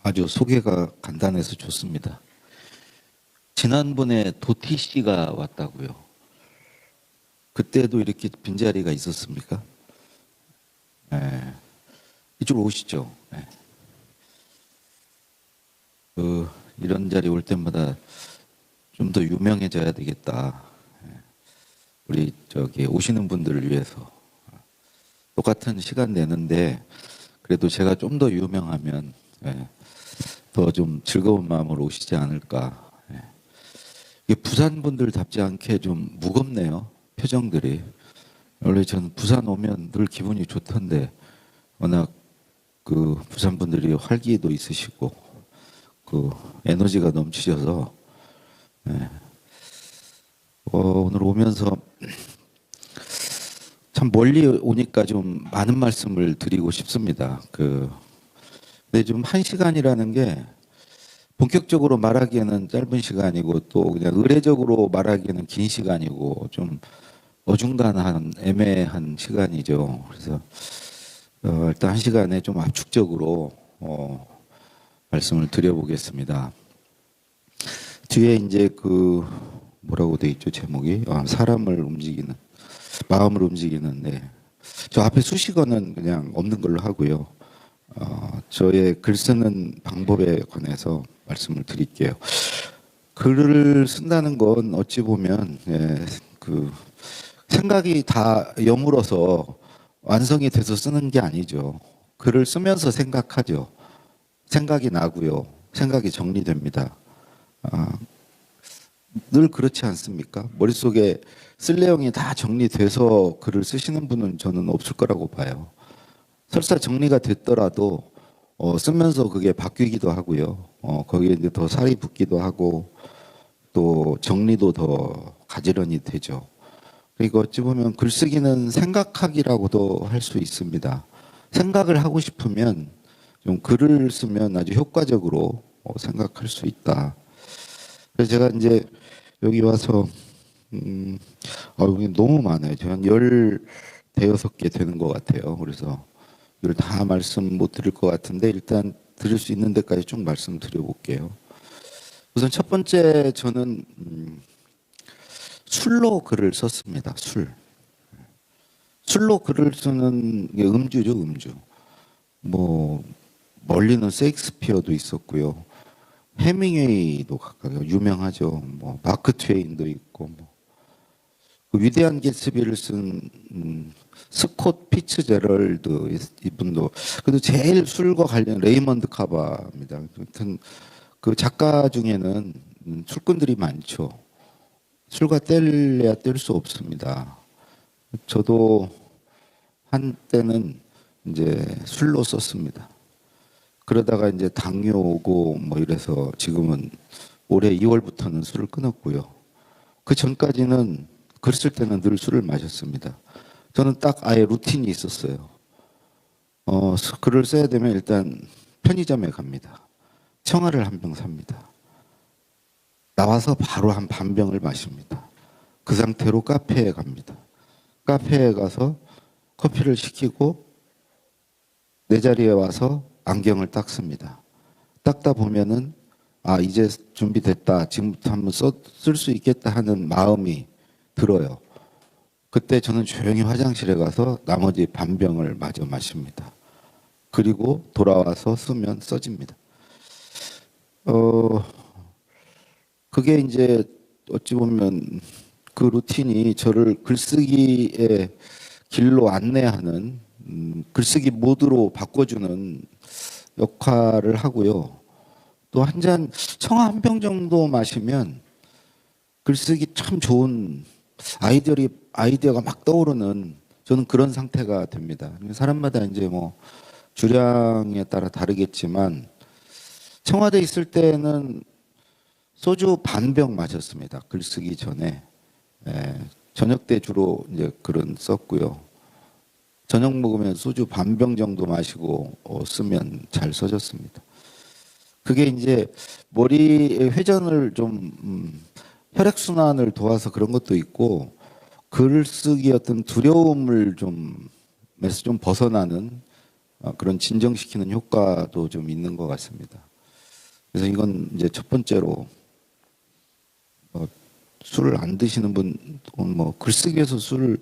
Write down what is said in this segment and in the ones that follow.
아주 소개가 간단해서 좋습니다. 지난번에 도티 씨가 왔다고요. 그때도 이렇게 빈자리가 있었습니까? 네. 이쪽으로 오시죠. 네. 이런 자리 올 때마다 좀 더 유명해져야 되겠다. 우리 오시는 분들을 위해서 똑같은 시간 내는데 그래도 제가 좀 더 유명하면 더 좀 즐거운 마음으로 오시지 않을까. 이게 부산 분들답지 않게 좀 무겁네요. 표정들이. 원래 저는 부산 오면 늘 기분이 좋던데 워낙 그 부산 분들이 활기도 있으시고 그 에너지가 넘치셔서 오늘 오면서 참 멀리 오니까 좀 많은 말씀을 드리고 싶습니다. 근데 좀 1시간이라는 게 본격적으로 말하기에는 짧은 시간이고 또 그냥 의례적으로 말하기에는 긴 시간이고 좀 어중간한 애매한 시간이죠. 그래서 일단 1시간에 좀 압축적으로 말씀을 드려보겠습니다. 뒤에 이제 뭐라고 돼 있죠 제목이 사람을 움직이는 마음을 움직이는데 저 앞에 수식어는 그냥 없는 걸로 하고요. 저의 글 쓰는 방법에 관해서 말씀을 드릴게요. 글을 쓴다는 건 어찌 보면 생각이 다 여물어서 완성이 돼서 쓰는 게 아니죠. 글을 쓰면서 생각하죠. 생각이 나고요. 생각이 정리됩니다. 늘 그렇지 않습니까? 머릿속에 쓸 내용이 다 정리돼서 글을 쓰시는 분은 저는 없을 거라고 봐요. 설사 정리가 됐더라도 쓰면서 그게 바뀌기도 하고요. 거기에 이제 더 살이 붙기도 하고 또 정리도 더 가지런히 되죠. 그리고 어찌 보면 글쓰기는 생각하기라고도 할 수 있습니다. 생각을 하고 싶으면 좀 글을 쓰면 아주 효과적으로 생각할 수 있다. 그래서 제가 이제 여기 와서 여기 너무 많아요. 한 15개 되는 것 같아요. 그래서 이걸 다 말씀 못 드릴 것 같은데 일단 드릴 수 있는 데까지 쭉 말씀드려 볼게요. 우선 첫 번째 저는 술로 글을 썼습니다. 술로 글을 쓰는 게 음주죠, 음주. 뭐 멀리는 세익스피어도 있었고요. 해밍웨이도 각각 유명하죠. 뭐 마크 트웨인도 있고 그 위대한 개츠비를 쓴 스콧 피츠제럴드 이분도 그래도 제일 술과 관련 레이먼드 카바입니다. 아무튼 그 작가 중에는 술꾼들이 많죠. 술과 뗄래야 뗄 수 없습니다. 저도 한때는 이제 술로 썼습니다. 그러다가 이제 당뇨 오고 뭐 이래서 지금은 올해 2월부터는 술을 끊었고요. 그 전까지는 글 쓸 때는 늘 술을 마셨습니다. 저는 딱 아예 루틴이 있었어요. 글을 써야 되면 일단 편의점에 갑니다. 청아를 한 병 삽니다. 나와서 바로 한 반 병을 마십니다. 그 상태로 카페에 갑니다. 카페에 가서 커피를 시키고 내 자리에 와서 안경을 닦습니다. 닦다 보면은 이제 준비됐다. 지금부터 한번 쓸 수 있겠다 하는 마음이 들어요. 그때 저는 조용히 화장실에 가서 나머지 반 병을 마저 마십니다. 그리고 돌아와서 쓰면 써집니다. 그게 이제 어찌 보면 그 루틴이 저를 글쓰기의 길로 안내하는 글쓰기 모드로 바꿔주는 역할을 하고요. 또 한 잔 청아 한 병 정도 마시면 글쓰기 참 좋은 아이디어가 막 떠오르는 저는 그런 상태가 됩니다. 사람마다 이제 뭐 주량에 따라 다르겠지만 청와대 있을 때는 소주 반 병 마셨습니다. 글쓰기 전에. 저녁 때 주로 이제 글은 썼고요. 저녁 먹으면 소주 반 병 정도 마시고 쓰면 잘 써졌습니다. 그게 이제 머리의 회전을 좀 혈액순환을 도와서 그런 것도 있고 글쓰기 어떤 두려움을 에서 좀 벗어나는 그런 진정시키는 효과도 좀 있는 것 같습니다. 그래서 이건 이제 첫 번째로 술을 안 드시는 분은 뭐 글쓰기에서 술을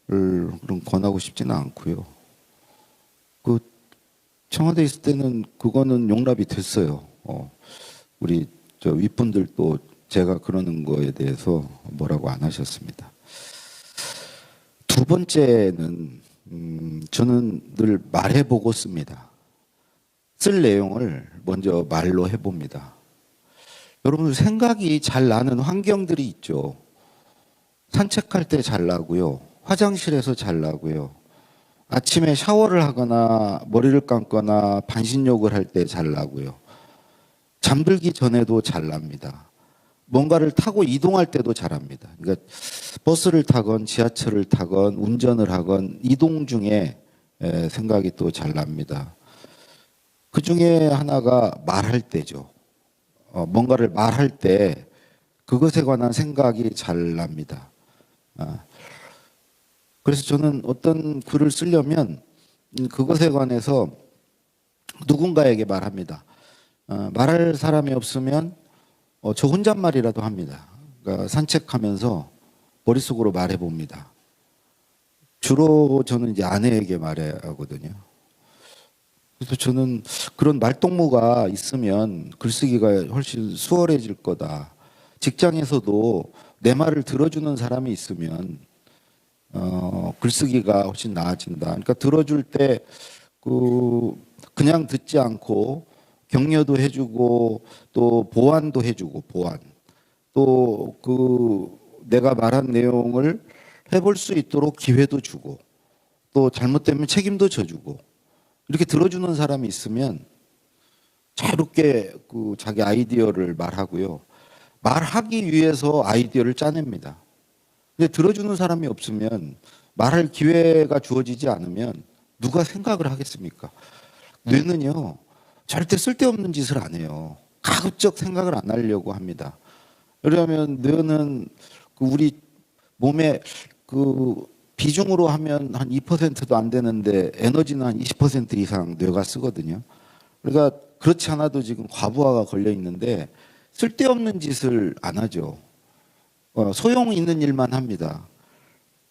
그럼 권하고 싶지는 않고요. 그 청와대 있을 때는 그거는 용납이 됐어요. 우리 저 윗분들도 제가 그러는 거에 대해서 뭐라고 안 하셨습니다. 두 번째는 저는 늘 말해보고 씁니다. 쓸 내용을 먼저 말로 해봅니다. 여러분 생각이 잘 나는 환경들이 있죠. 산책할 때 잘 나고요. 화장실에서 잘 나고요. 아침에 샤워를 하거나 머리를 감거나 반신욕을 할 때 잘 나고요. 잠들기 전에도 잘 납니다. 뭔가를 타고 이동할 때도 잘합니다. 그러니까 버스를 타건 지하철을 타건 운전을 하건 이동 중에 생각이 또 잘 납니다. 그 중에 하나가 말할 때죠. 뭔가를 말할 때 그것에 관한 생각이 잘 납니다. 그래서 저는 어떤 글을 쓰려면 그것에 관해서 누군가에게 말합니다. 말할 사람이 없으면 저 혼잣말이라도 합니다. 그러니까 산책하면서 머릿속으로 말해봅니다. 주로 저는 이제 아내에게 말하거든요. 그래서 저는 그런 말동무가 있으면 글쓰기가 훨씬 수월해질 거다. 직장에서도 내 말을 들어주는 사람이 있으면 글쓰기가 훨씬 나아진다. 그러니까 들어줄 때 그냥 듣지 않고 격려도 해주고 또 보완도 해주고 보완 또 내가 말한 내용을 해볼 수 있도록 기회도 주고 또 잘못되면 책임도 져주고 이렇게 들어주는 사람이 있으면 자유롭게 자기 아이디어를 말하고요. 말하기 위해서 아이디어를 짜냅니다. 근데 들어주는 사람이 없으면 말할 기회가 주어지지 않으면 누가 생각을 하겠습니까? 뇌는요, 절대 쓸데없는 짓을 안 해요. 가급적 생각을 안 하려고 합니다. 왜냐하면 뇌는 우리 몸에 비중으로 하면 한 2%도 안 되는데 에너지는 한 20% 이상 뇌가 쓰거든요. 그러니까 그렇지 않아도 지금 과부하가 걸려 있는데 쓸데없는 짓을 안 하죠. 소용 있는 일만 합니다.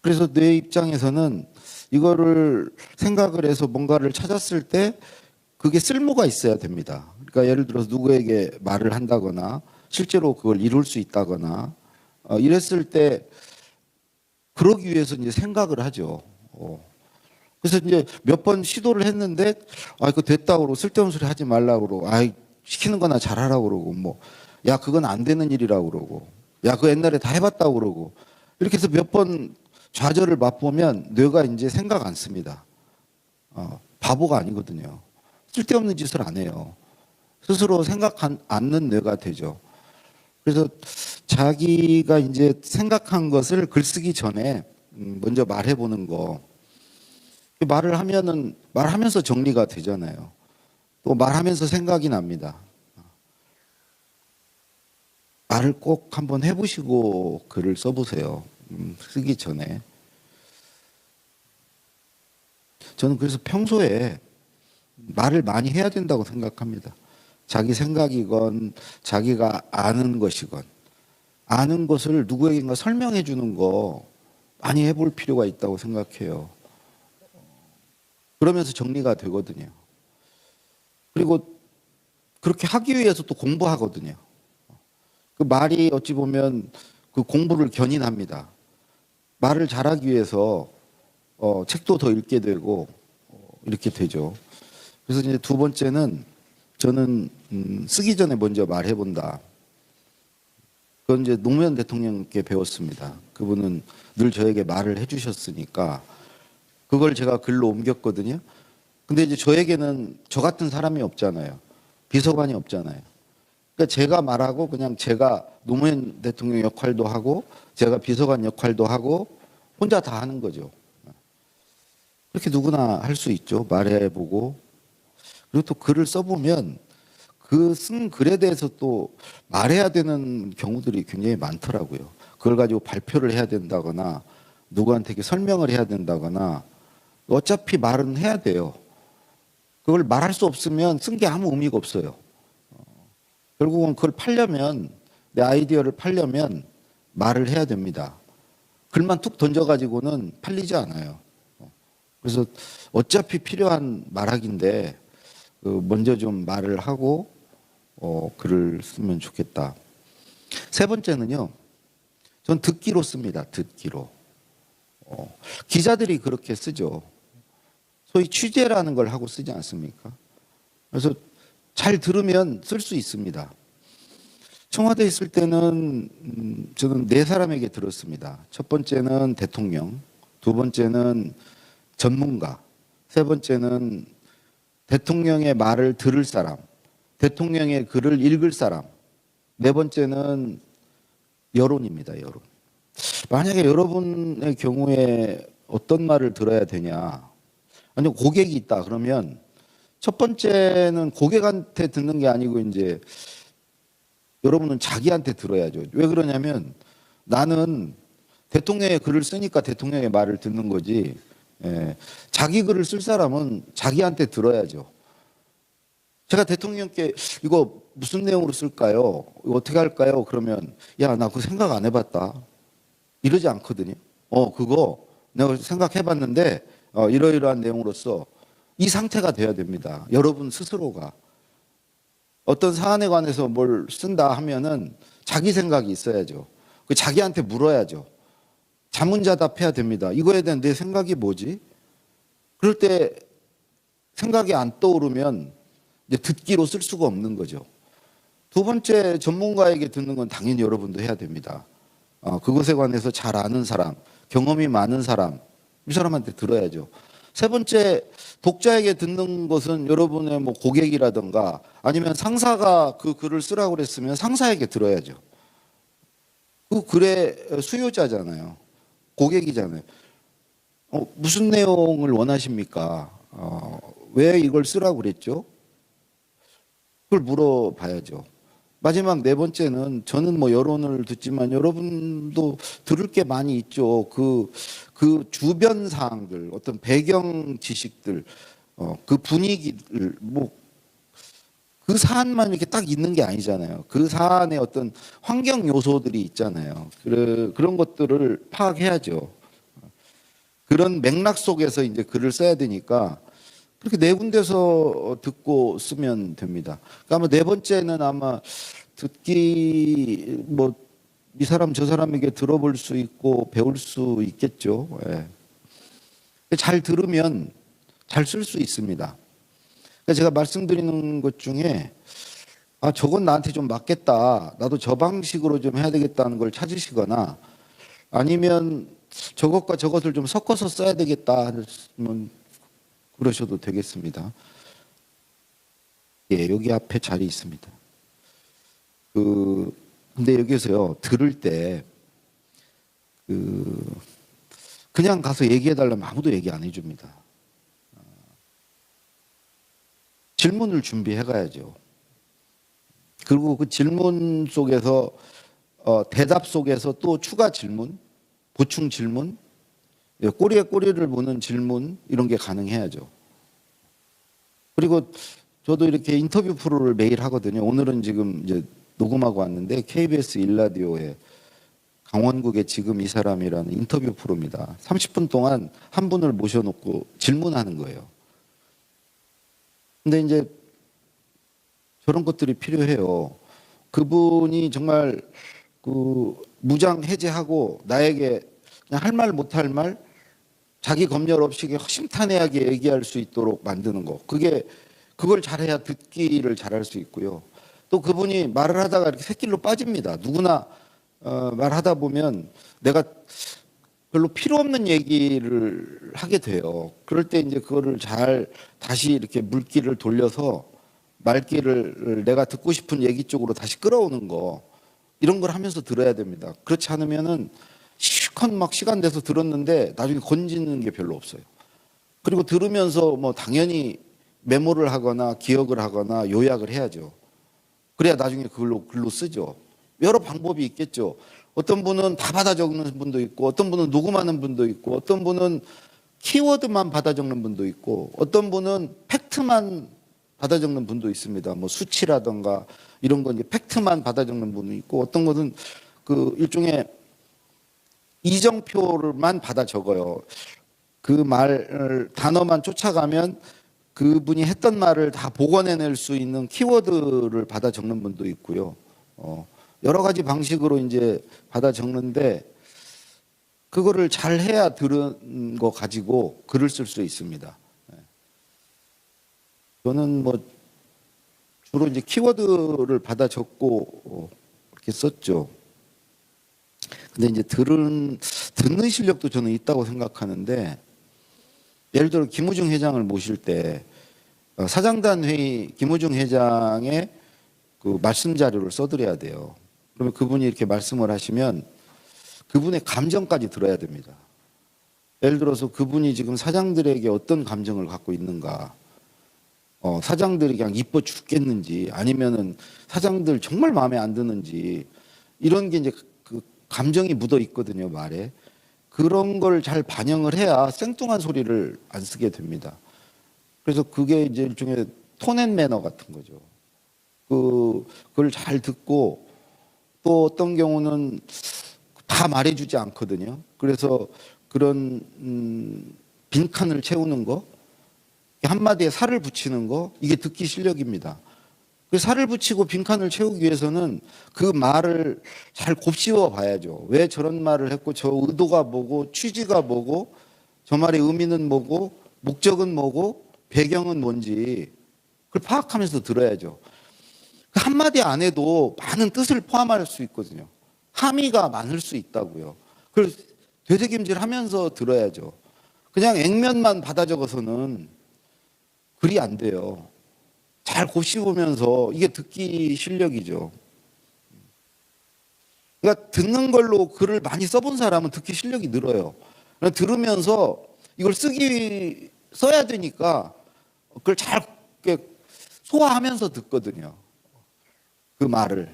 그래서 뇌 입장에서는 이거를 생각을 해서 뭔가를 찾았을 때 그게 쓸모가 있어야 됩니다. 그러니까 예를 들어서 누구에게 말을 한다거나 실제로 그걸 이룰 수 있다거나 이랬을 때 그러기 위해서 이제 생각을 하죠. 그래서 이제 몇 번 시도를 했는데 이거 됐다고 그러고 쓸데없는 소리 하지 말라고 그러고 시키는 거나 잘하라고 그러고 야 그건 안 되는 일이라고 그러고 야 그거 옛날에 다 해봤다고 그러고 이렇게 해서 몇 번 좌절을 맛보면 뇌가 이제 생각 안 씁니다. 바보가 아니거든요. 쓸데없는 짓을 안 해요. 스스로 생각 않는 뇌가 되죠. 그래서 자기가 이제 생각한 것을 글쓰기 전에 먼저 말해보는 거. 말을 하면은 말하면서 정리가 되잖아요. 또 말하면서 생각이 납니다. 말을 꼭 한번 해보시고 글을 써보세요. 쓰기 전에. 저는 그래서 평소에 말을 많이 해야 된다고 생각합니다. 자기 생각이건 자기가 아는 것이건 아는 것을 누구에게인가 설명해 주는 거 많이 해볼 필요가 있다고 생각해요. 그러면서 정리가 되거든요. 그리고 그렇게 하기 위해서 또 공부하거든요. 그 말이 어찌 보면 그 공부를 견인합니다. 말을 잘하기 위해서 책도 더 읽게 되고 이렇게 되죠. 그래서 이제 두 번째는 저는 쓰기 전에 먼저 말해본다. 그건 이제 노무현 대통령께 배웠습니다. 그분은 늘 저에게 말을 해주셨으니까 그걸 제가 글로 옮겼거든요. 근데 이제 저에게는 저 같은 사람이 없잖아요. 비서관이 없잖아요. 그러니까 제가 말하고 그냥 제가 노무현 대통령 역할도 하고 제가 비서관 역할도 하고 혼자 다 하는 거죠. 그렇게 누구나 할 수 있죠. 말해보고. 그리고 또 글을 써보면 그 쓴 글에 대해서 또 말해야 되는 경우들이 굉장히 많더라고요. 그걸 가지고 발표를 해야 된다거나 누구한테 설명을 해야 된다거나 어차피 말은 해야 돼요. 그걸 말할 수 없으면 쓴 게 아무 의미가 없어요. 결국은 그걸 팔려면, 내 아이디어를 팔려면 말을 해야 됩니다. 글만 툭 던져가지고는 팔리지 않아요. 그래서 어차피 필요한 말하기인데 먼저 좀 말을 하고 글을 쓰면 좋겠다. 세 번째는요. 전 듣기로 씁니다. 듣기로. 기자들이 그렇게 쓰죠. 소위 취재라는 걸 하고 쓰지 않습니까? 그래서 잘 들으면 쓸 수 있습니다. 청와대에 있을 때는 저는 네 사람에게 들었습니다. 첫 번째는 대통령, 두 번째는 전문가, 세 번째는 대통령의 말을 들을 사람, 대통령의 글을 읽을 사람, 네 번째는 여론입니다. 여론. 만약에 여러분의 경우에 어떤 말을 들어야 되냐? 아니 고객이 있다 그러면 첫 번째는 고객한테 듣는 게 아니고 이제 여러분은 자기한테 들어야죠. 왜 그러냐면 나는 대통령의 글을 쓰니까 대통령의 말을 듣는 거지. 자기 글을 쓸 사람은 자기한테 들어야죠. 제가 대통령께 이거 무슨 내용으로 쓸까요? 이거 어떻게 할까요? 그러면 야, 나 그거 생각 안 해봤다. 이러지 않거든요. 그거 내가 생각해봤는데 이러이러한 내용으로서 이 상태가 돼야 됩니다. 여러분 스스로가. 어떤 사안에 관해서 뭘 쓴다 하면은 자기 생각이 있어야죠. 자기한테 물어야죠. 자문자답해야 됩니다. 이거에 대한 내 생각이 뭐지? 그럴 때 생각이 안 떠오르면 이제 듣기로 쓸 수가 없는 거죠. 두 번째, 전문가에게 듣는 건 당연히 여러분도 해야 됩니다. 그것에 관해서 잘 아는 사람, 경험이 많은 사람, 이 사람한테 들어야죠. 세 번째, 독자에게 듣는 것은 여러분의 뭐 고객이라든가 아니면 상사가 그 글을 쓰라고 그랬으면 상사에게 들어야죠. 그 글의 수요자잖아요. 고객이잖아요. 무슨 내용을 원하십니까? 왜 이걸 쓰라고 그랬죠? 그걸 물어봐야죠. 마지막 네 번째는 저는 뭐 여론을 듣지만 여러분도 들을 게 많이 있죠. 그 주변 사항들, 어떤 배경 지식들, 그 분위기를 그 사안만 이렇게 딱 있는 게 아니잖아요. 그 사안의 어떤 환경 요소들이 있잖아요. 그런 것들을 파악해야죠. 그런 맥락 속에서 이제 글을 써야 되니까 그렇게 네 군데서 듣고 쓰면 됩니다. 그러니까 아마 네 번째는 아마 듣기 이 사람 저 사람에게 들어볼 수 있고 배울 수 있겠죠. 예. 잘 들으면 잘 쓸 수 있습니다. 그러니까 제가 말씀드리는 것 중에 저건 나한테 좀 맞겠다. 나도 저 방식으로 좀 해야 되겠다는 걸 찾으시거나 아니면 저것과 저것을 좀 섞어서 써야 되겠다 하면 그러셔도 되겠습니다. 예, 여기 앞에 자리 있습니다. 근데 여기서요, 들을 때, 그냥 가서 얘기해달라면 아무도 얘기 안 해줍니다. 질문을 준비해 가야죠. 그리고 그 질문 속에서, 대답 속에서 또 추가 질문, 보충 질문, 꼬리에 꼬리를 무는 질문, 이런 게 가능해야죠. 그리고 저도 이렇게 인터뷰 프로를 매일 하거든요. 오늘은 지금 이제 녹음하고 왔는데 KBS 1라디오에 강원국의 지금 이 사람이라는 인터뷰 프로입니다. 30분 동안 한 분을 모셔놓고 질문하는 거예요. 근데 이제 저런 것들이 필요해요. 그분이 정말 무장 해제하고 나에게 그냥 할 말 못할 말 자기 검열 없이 허심탄회하게 얘기할 수 있도록 만드는 거. 그걸 잘해야 듣기를 잘할 수 있고요. 또 그분이 말을 하다가 이렇게 샛길로 빠집니다. 누구나 말하다 보면 내가 별로 필요 없는 얘기를 하게 돼요. 그럴 때 이제 그거를 잘 다시 이렇게 물길을 돌려서 말귀를 내가 듣고 싶은 얘기 쪽으로 다시 끌어오는 거, 이런 걸 하면서 들어야 됩니다. 그렇지 않으면은 실컷 막 시간 내서 들었는데 나중에 건지는 게 별로 없어요. 그리고 들으면서 뭐 당연히 메모를 하거나 기억을 하거나 요약을 해야죠. 그래야 나중에 그걸로 글로 쓰죠. 여러 방법이 있겠죠. 어떤 분은 다 받아 적는 분도 있고, 어떤 분은 녹음하는 분도 있고, 어떤 분은 키워드만 받아 적는 분도 있고, 어떤 분은 팩트만 받아 적는 분도 있습니다. 뭐 수치라던가 이런 건 이제 팩트만 받아 적는 분도 있고, 어떤 것은 그 일종의 이정표를만 받아 적어요. 그 말 단어만 쫓아가면 그분이 했던 말을 다 복원해낼 수 있는 키워드를 받아 적는 분도 있고요. 여러 가지 방식으로 이제 받아 적는데, 그거를 잘 해야 들은 거 가지고 글을 쓸 수 있습니다. 저는 뭐 주로 이제 키워드를 받아 적고 이렇게 썼죠. 근데 이제 듣는 실력도 저는 있다고 생각하는데, 예를 들어 김우중 회장을 모실 때 사장단 회의 김우중 회장의 그 말씀 자료를 써드려야 돼요. 그러면 그분이 이렇게 말씀을 하시면 그분의 감정까지 들어야 됩니다. 예를 들어서 그분이 지금 사장들에게 어떤 감정을 갖고 있는가, 사장들이 그냥 이뻐 죽겠는지, 아니면은 사장들 정말 마음에 안 드는지, 이런 게 이제 그 감정이 묻어 있거든요, 말에. 그런 걸 잘 반영을 해야 생뚱한 소리를 안 쓰게 됩니다. 그래서 그게 이제 일종의 톤앤 매너 같은 거죠. 그걸 잘 듣고, 또 어떤 경우는 다 말해주지 않거든요. 그래서 그런 빈칸을 채우는 거, 한마디에 살을 붙이는 거, 이게 듣기 실력입니다. 그 살을 붙이고 빈칸을 채우기 위해서는 그 말을 잘 곱씹어 봐야죠. 왜 저런 말을 했고, 저 의도가 뭐고, 취지가 뭐고, 저 말의 의미는 뭐고, 목적은 뭐고, 배경은 뭔지 그걸 파악하면서 들어야죠. 그 한마디 안에도 많은 뜻을 포함할 수 있거든요. 함의가 많을 수 있다고요. 그걸 되새김질하면서 들어야죠. 그냥 액면만 받아 적어서는 글이 안 돼요. 잘 곱씹으면서, 이게 듣기 실력이죠. 그러니까 듣는 걸로 글을 많이 써본 사람은 듣기 실력이 늘어요. 들으면서 이걸 써야 되니까 그걸 잘 소화하면서 듣거든요. 그 말을.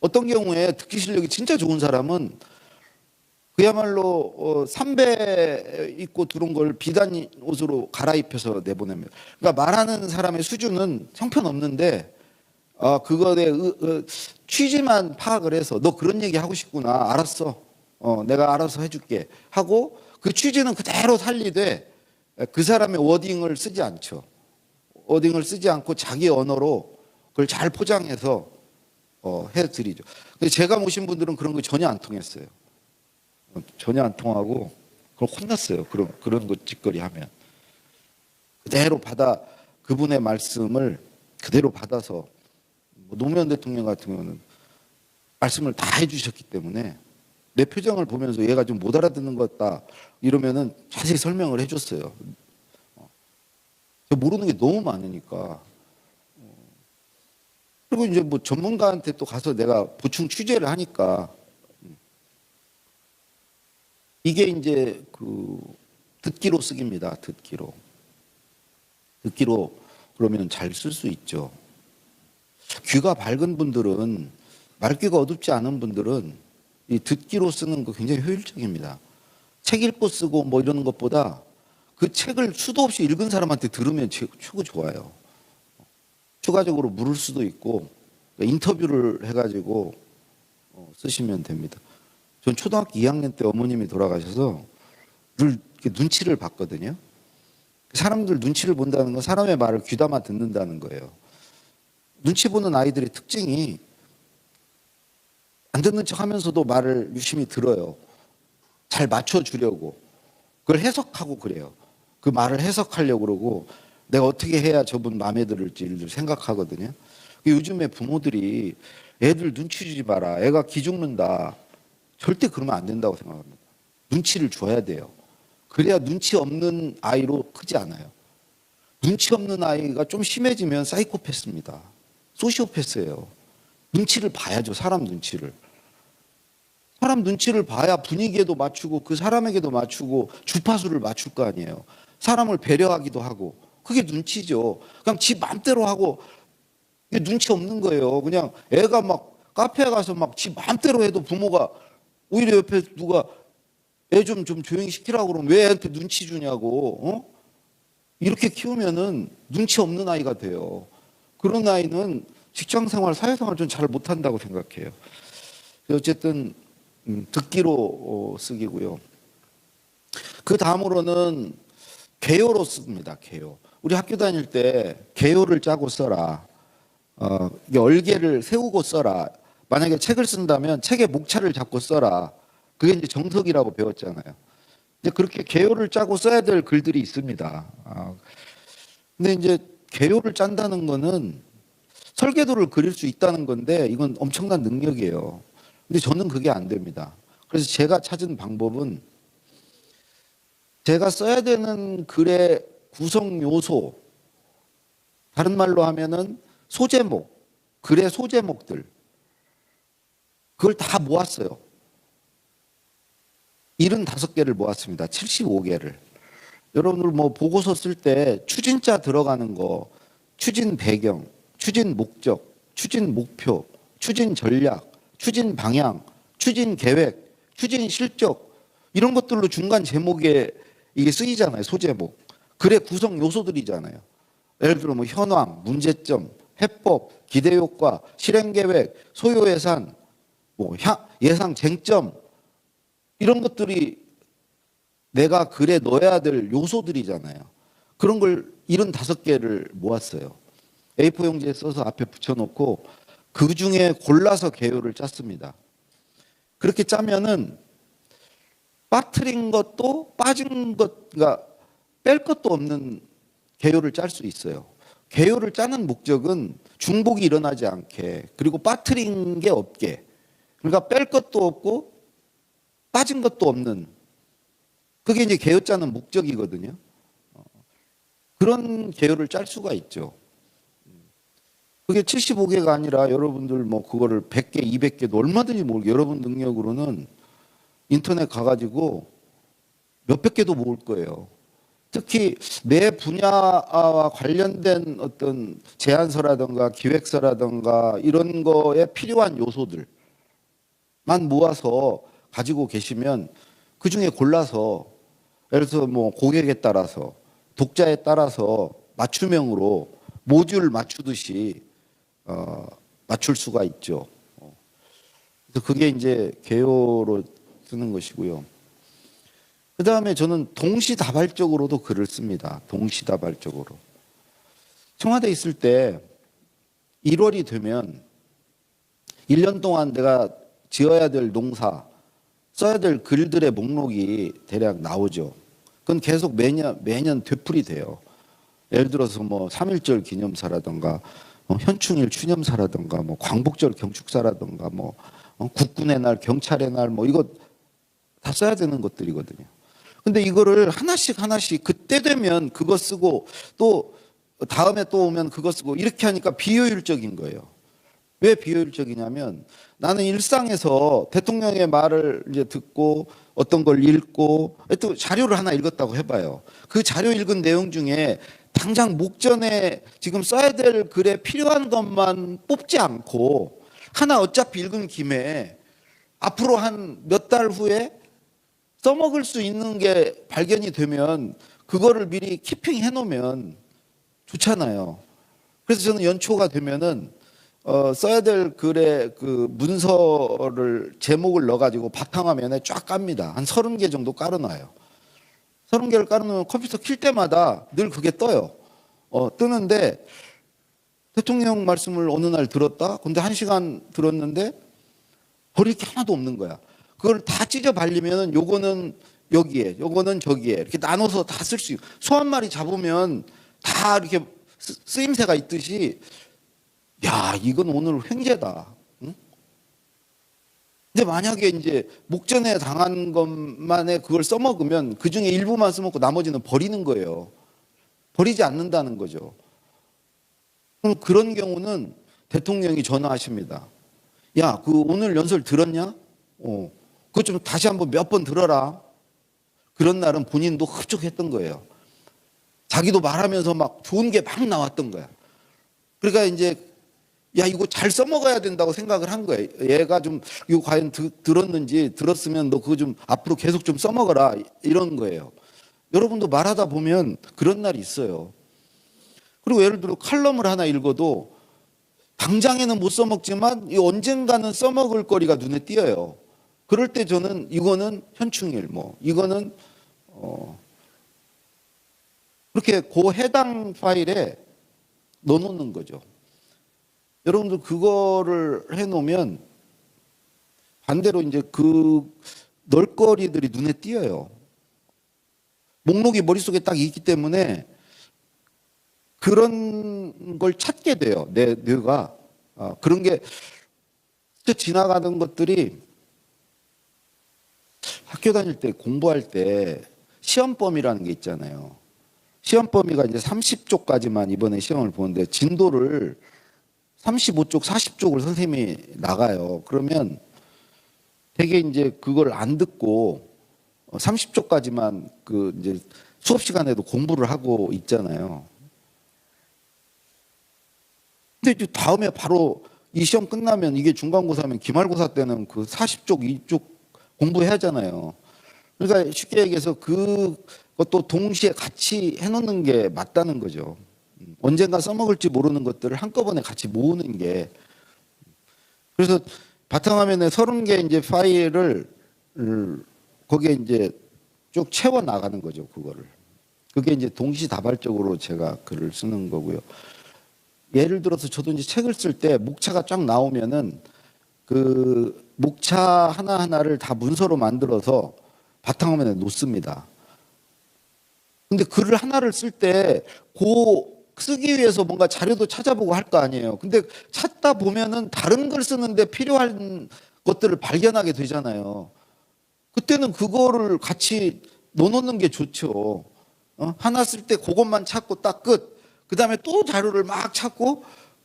어떤 경우에 듣기 실력이 진짜 좋은 사람은 그야말로 삼배 입고 들어온 걸 비단 옷으로 갈아입혀서 내보냅니다. 그러니까 말하는 사람의 수준은 형편없는데, 그거에 취지만 파악을 해서 너 그런 얘기 하고 싶구나, 알았어, 내가 알아서 해줄게 하고, 그 취지는 그대로 살리되 그 사람의 워딩을 쓰지 않죠. 워딩을 쓰지 않고 자기 언어로 그걸 잘 포장해서 해드리죠. 근데 제가 모신 분들은 그런 거 전혀 안 통했어요. 전혀 안 통하고 그걸 혼났어요. 그런 거 짓거리 하면. 그대로 그분의 말씀을 그대로 받아서, 노무현 대통령 같은 경우는 말씀을 다 해주셨기 때문에 내 표정을 보면서 얘가 좀 못 알아듣는 것 같다 이러면은 자세히 설명을 해줬어요. 모르는 게 너무 많으니까. 그리고 이제 뭐 전문가한테 또 가서 내가 보충 취재를 하니까, 이게 이제 듣기로 쓰기입니다. 듣기로 그러면 잘 쓸 수 있죠. 귀가 밝은 분들은, 말귀가 어둡지 않은 분들은 이 듣기로 쓰는 거 굉장히 효율적입니다. 책 읽고 쓰고 뭐 이러는 것보다 그 책을 수도 없이 읽은 사람한테 들으면 최고 좋아요. 추가적으로 물을 수도 있고, 인터뷰를 해가지고 쓰시면 됩니다. 전 초등학교 2학년 때 어머님이 돌아가셔서 늘 이렇게 눈치를 봤거든요. 사람들 눈치를 본다는 건 사람의 말을 귀담아 듣는다는 거예요. 눈치 보는 아이들의 특징이 안 듣는 척 하면서도 말을 유심히 들어요. 잘 맞춰주려고. 그걸 해석하고 그래요. 그 말을 해석하려고 그러고, 내가 어떻게 해야 저분 마음에 들을지를 생각하거든요. 요즘에 부모들이 애들 눈치 주지 마라, 애가 기 죽는다, 절대 그러면 안 된다고 생각합니다. 눈치를 줘야 돼요. 그래야 눈치 없는 아이로 크지 않아요. 눈치 없는 아이가 좀 심해지면 사이코패스입니다. 소시오패스예요. 눈치를 봐야죠. 사람 눈치를. 사람 눈치를 봐야 분위기에도 맞추고 그 사람에게도 맞추고 주파수를 맞출 거 아니에요. 사람을 배려하기도 하고. 그게 눈치죠. 그냥 지 맘대로 하고, 이게 눈치 없는 거예요. 그냥 애가 막 카페에 가서 막 지 맘대로 해도 부모가 오히려 옆에 누가 애 좀 조용히 시키라고 그러면 왜 애한테 눈치 주냐고. 이렇게 키우면은 눈치 없는 아이가 돼요. 그런 아이는 직장생활, 사회생활 좀 잘 못한다고 생각해요. 어쨌든 듣기로 쓰기고요. 그 다음으로는 개요로 씁니다. 개요. 우리 학교 다닐 때 개요를 짜고 써라. 이게 얼개를 세우고 써라. 만약에 책을 쓴다면 책의 목차를 잡고 써라. 그게 이제 정석이라고 배웠잖아요. 이제 그렇게 개요를 짜고 써야 될 글들이 있습니다. 근데 이제 개요를 짠다는 거는 설계도를 그릴 수 있다는 건데 이건 엄청난 능력이에요. 근데 저는 그게 안 됩니다. 그래서 제가 찾은 방법은 제가 써야 되는 글의 구성 요소, 다른 말로 하면은 소제목, 글의 소제목들, 그걸 다 모았어요. 75개를 모았습니다. 75개를. 여러분들 뭐 보고서 쓸 때 추진자 들어가는 거, 추진 배경, 추진 목적, 추진 목표, 추진 전략, 추진 방향, 추진 계획, 추진 실적, 이런 것들로 중간 제목에 이게 쓰이잖아요. 소제목. 글의 구성 요소들이잖아요. 예를 들어 뭐 현황, 문제점, 해법, 기대 효과, 실행 계획, 소요 예산, 뭐 예상 쟁점, 이런 것들이 내가 글에 넣어야 될 요소들이잖아요. 그런 걸 75개를 모았어요. A4 용지에 써서 앞에 붙여놓고 그 중에 골라서 개요를 짰습니다. 그렇게 짜면은 빠뜨린 것도 빠진 것, 그러니까 뺄 것도 없는 개요를 짤 수 있어요. 개요를 짜는 목적은 중복이 일어나지 않게, 그리고 빠뜨린 게 없게, 그러니까 뺄 것도 없고 빠진 것도 없는, 그게 이제 개요 짜는 목적이거든요. 그런 개요를 짤 수가 있죠. 그게 75개가 아니라 여러분들 뭐 그거를 100개, 200개도 얼마든지 모으고, 여러분 능력으로는 인터넷 가가지고 몇백 개도 모을 거예요. 특히 내 분야와 관련된 어떤 제안서라든가 기획서라든가 이런 거에 필요한 요소들만 모아서 가지고 계시면 그 중에 골라서, 예를 들어서 뭐 고객에 따라서, 독자에 따라서 맞춤형으로 모듈 맞추듯이 맞출 수가 있죠. 그래서 그게 이제 개요로 쓰는 것이고요. 그 다음에 저는 동시다발적으로도 글을 씁니다. 동시다발적으로. 청와대에 있을 때 1월이 되면 1년 동안 내가 지어야 될 농사, 써야 될 글들의 목록이 대략 나오죠. 그건 계속 매년 되풀이 돼요. 예를 들어서 뭐 3.1절 기념사라든가 현충일 추념사라든가 뭐 광복절 경축사라든가 뭐 국군의 날, 경찰의 날, 뭐 이거 다 써야 되는 것들이거든요. 근데 이거를 하나씩 그때 되면 그거 쓰고 또 다음에 또 오면 그거 쓰고 이렇게 하니까 비효율적인 거예요. 왜 비효율적이냐면 나는 일상에서 대통령의 말을 이제 듣고 어떤 걸 읽고 또 자료를 하나 읽었다고 해봐요. 그 자료 읽은 내용 중에 당장 목전에 지금 써야 될 글에 필요한 것만 뽑지 않고 하나 어차피 읽은 김에 앞으로 한 몇 달 후에 써먹을 수 있는 게 발견이 되면 그거를 미리 키핑해 놓으면 좋잖아요. 그래서 저는 연초가 되면은 써야 될 글의 그 문서를 제목을 넣어가지고 바탕화면에 쫙 깝니다. 한 30개 정도 깔아놔요. 30개를 깔아놓으면 컴퓨터 킬 때마다 늘 그게 떠요. 뜨는데 대통령 말씀을 어느 날 들었다? 근데 1시간 들었는데 버릴 게 하나도 없는 거야. 그걸 다 찢어 발리면은 요거는 여기에, 요거는 저기에 이렇게 나눠서 다 쓸 수 있고, 소 한 마리 잡으면 다 이렇게 쓰임새가 있듯이, 야, 이건 오늘 횡재다. 응? 근데 만약에 이제 목전에 당한 것만에 그걸 써먹으면 그 중에 일부만 써먹고 나머지는 버리는 거예요. 버리지 않는다는 거죠. 그럼 그런 경우는 대통령이 전화하십니다. 야, 그 오늘 연설 들었냐? 그거 좀 다시 한번 몇 번 들어라. 그런 날은 본인도 흡족했던 거예요. 자기도 말하면서 막 좋은 게 막 나왔던 거야. 그러니까 이제 야, 이거 잘 써먹어야 된다고 생각을 한 거예요. 얘가 좀 이거 과연 들었는지, 들었으면 너 그거 좀 앞으로 계속 좀 써먹어라, 이런 거예요. 여러분도 말하다 보면 그런 날이 있어요. 그리고 예를 들어 칼럼을 하나 읽어도 당장에는 못 써먹지만 언젠가는 써먹을 거리가 눈에 띄어요. 그럴 때 저는 이거는 현충일, 이거는 그렇게 그 해당 파일에 넣어놓는 거죠. 여러분들 그거를 해놓으면 반대로 이제 그 널거리들이 눈에 띄어요. 목록이 머릿속에 딱 있기 때문에 그런 걸 찾게 돼요. 내 뇌가. 그런 게 스쳐 지나가는 것들이 학교 다닐 때 공부할 때 시험 범위라는 게 있잖아요. 시험 범위가 이제 30쪽까지만 이번에 시험을 보는데 진도를 35쪽, 40쪽을 선생님이 나가요. 그러면 되게 이제 그걸 안 듣고 30쪽까지만 그 이제 수업 시간에도 공부를 하고 있잖아요. 근데 이제 다음에 바로 이 시험 끝나면 이게 중간고사면 기말고사 때는 그 40쪽, 2쪽 공부해야 하잖아요. 그러니까 쉽게 얘기해서 그것도 동시에 같이 해놓는 게 맞다는 거죠. 언젠가 써먹을지 모르는 것들을 한꺼번에 같이 모으는 게. 그래서 바탕화면에 30개 이제 파일을 거기에 이제 쭉 채워 나가는 거죠, 그거를. 그게 이제 동시다발적으로 제가 글을 쓰는 거고요. 예를 들어서 저도 이제 책을 쓸 때 목차가 쫙 나오면은 그 목차 하나하나를 다 문서로 만들어서 바탕화면에 놓습니다. 근데 글을 하나를 쓸 때 쓰기 위해서 뭔가 자료도 찾아보고 할 거 아니에요. 근데 찾다 보면은 다른 글 쓰는데 필요한 것들을 발견하게 되잖아요. 그때는 그거를 같이 넣어놓는 게 좋죠. 하나 쓸 때 그것만 찾고 딱 끝. 그 다음에 또 자료를 막 찾고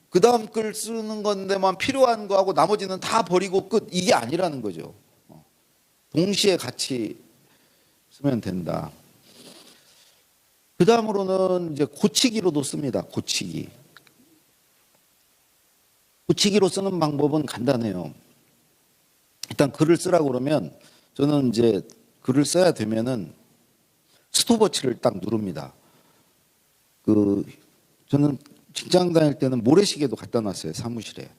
그 다음 글 쓰는 건데만 필요한 거하고 나머지는 다 버리고 끝. 이게 아니라는 거죠. 동시에 같이 쓰면 된다. 그 다음으로는 이제 고치기로도 씁니다. 고치기로 쓰는 방법은 간단해요. 일단 글을 쓰라고 그러면 저는 이제 글을 써야 되면은 스톱워치를 딱 누릅니다. 저는 직장 다닐 때는 모래시계도 갖다 놨어요, 사무실에.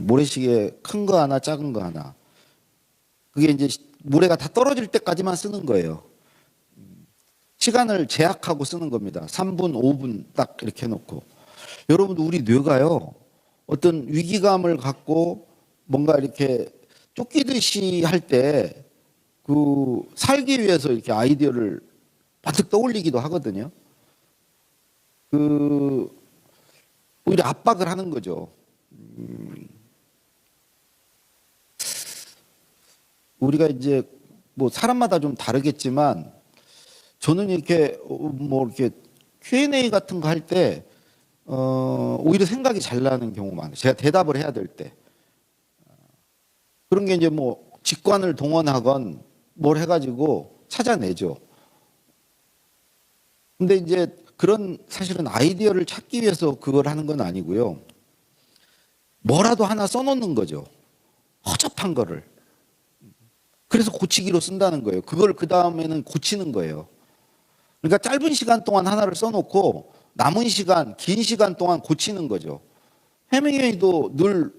모래시계 큰 거 하나, 작은 거 하나. 그게 이제 모래가 다 떨어질 때까지만 쓰는 거예요. 시간을 제약하고 쓰는 겁니다. 3분, 5분 딱 이렇게 해놓고. 여러분도 우리 뇌가요, 어떤 위기감을 갖고 뭔가 이렇게 쫓기듯이 할 때 살기 위해서 이렇게 아이디어를 바뜩 떠올리기도 하거든요. 오히려 압박을 하는 거죠. 우리가 이제 뭐 사람마다 좀 다르겠지만 저는 이렇게 이렇게 Q&A 같은 거 할 때 오히려 생각이 잘 나는 경우가 많아요. 제가 대답을 해야 될 때. 그런 게 이제 직관을 동원하건 뭘 해가지고 찾아내죠. 근데 이제 그런 사실은 아이디어를 찾기 위해서 그걸 하는 건 아니고요. 뭐라도 하나 써놓는 거죠. 허접한 거를. 그래서 고치기로 쓴다는 거예요. 그걸 그 다음에는 고치는 거예요. 그러니까 짧은 시간 동안 하나를 써놓고 남은 시간, 긴 시간 동안 고치는 거죠. 해밍웨이도 늘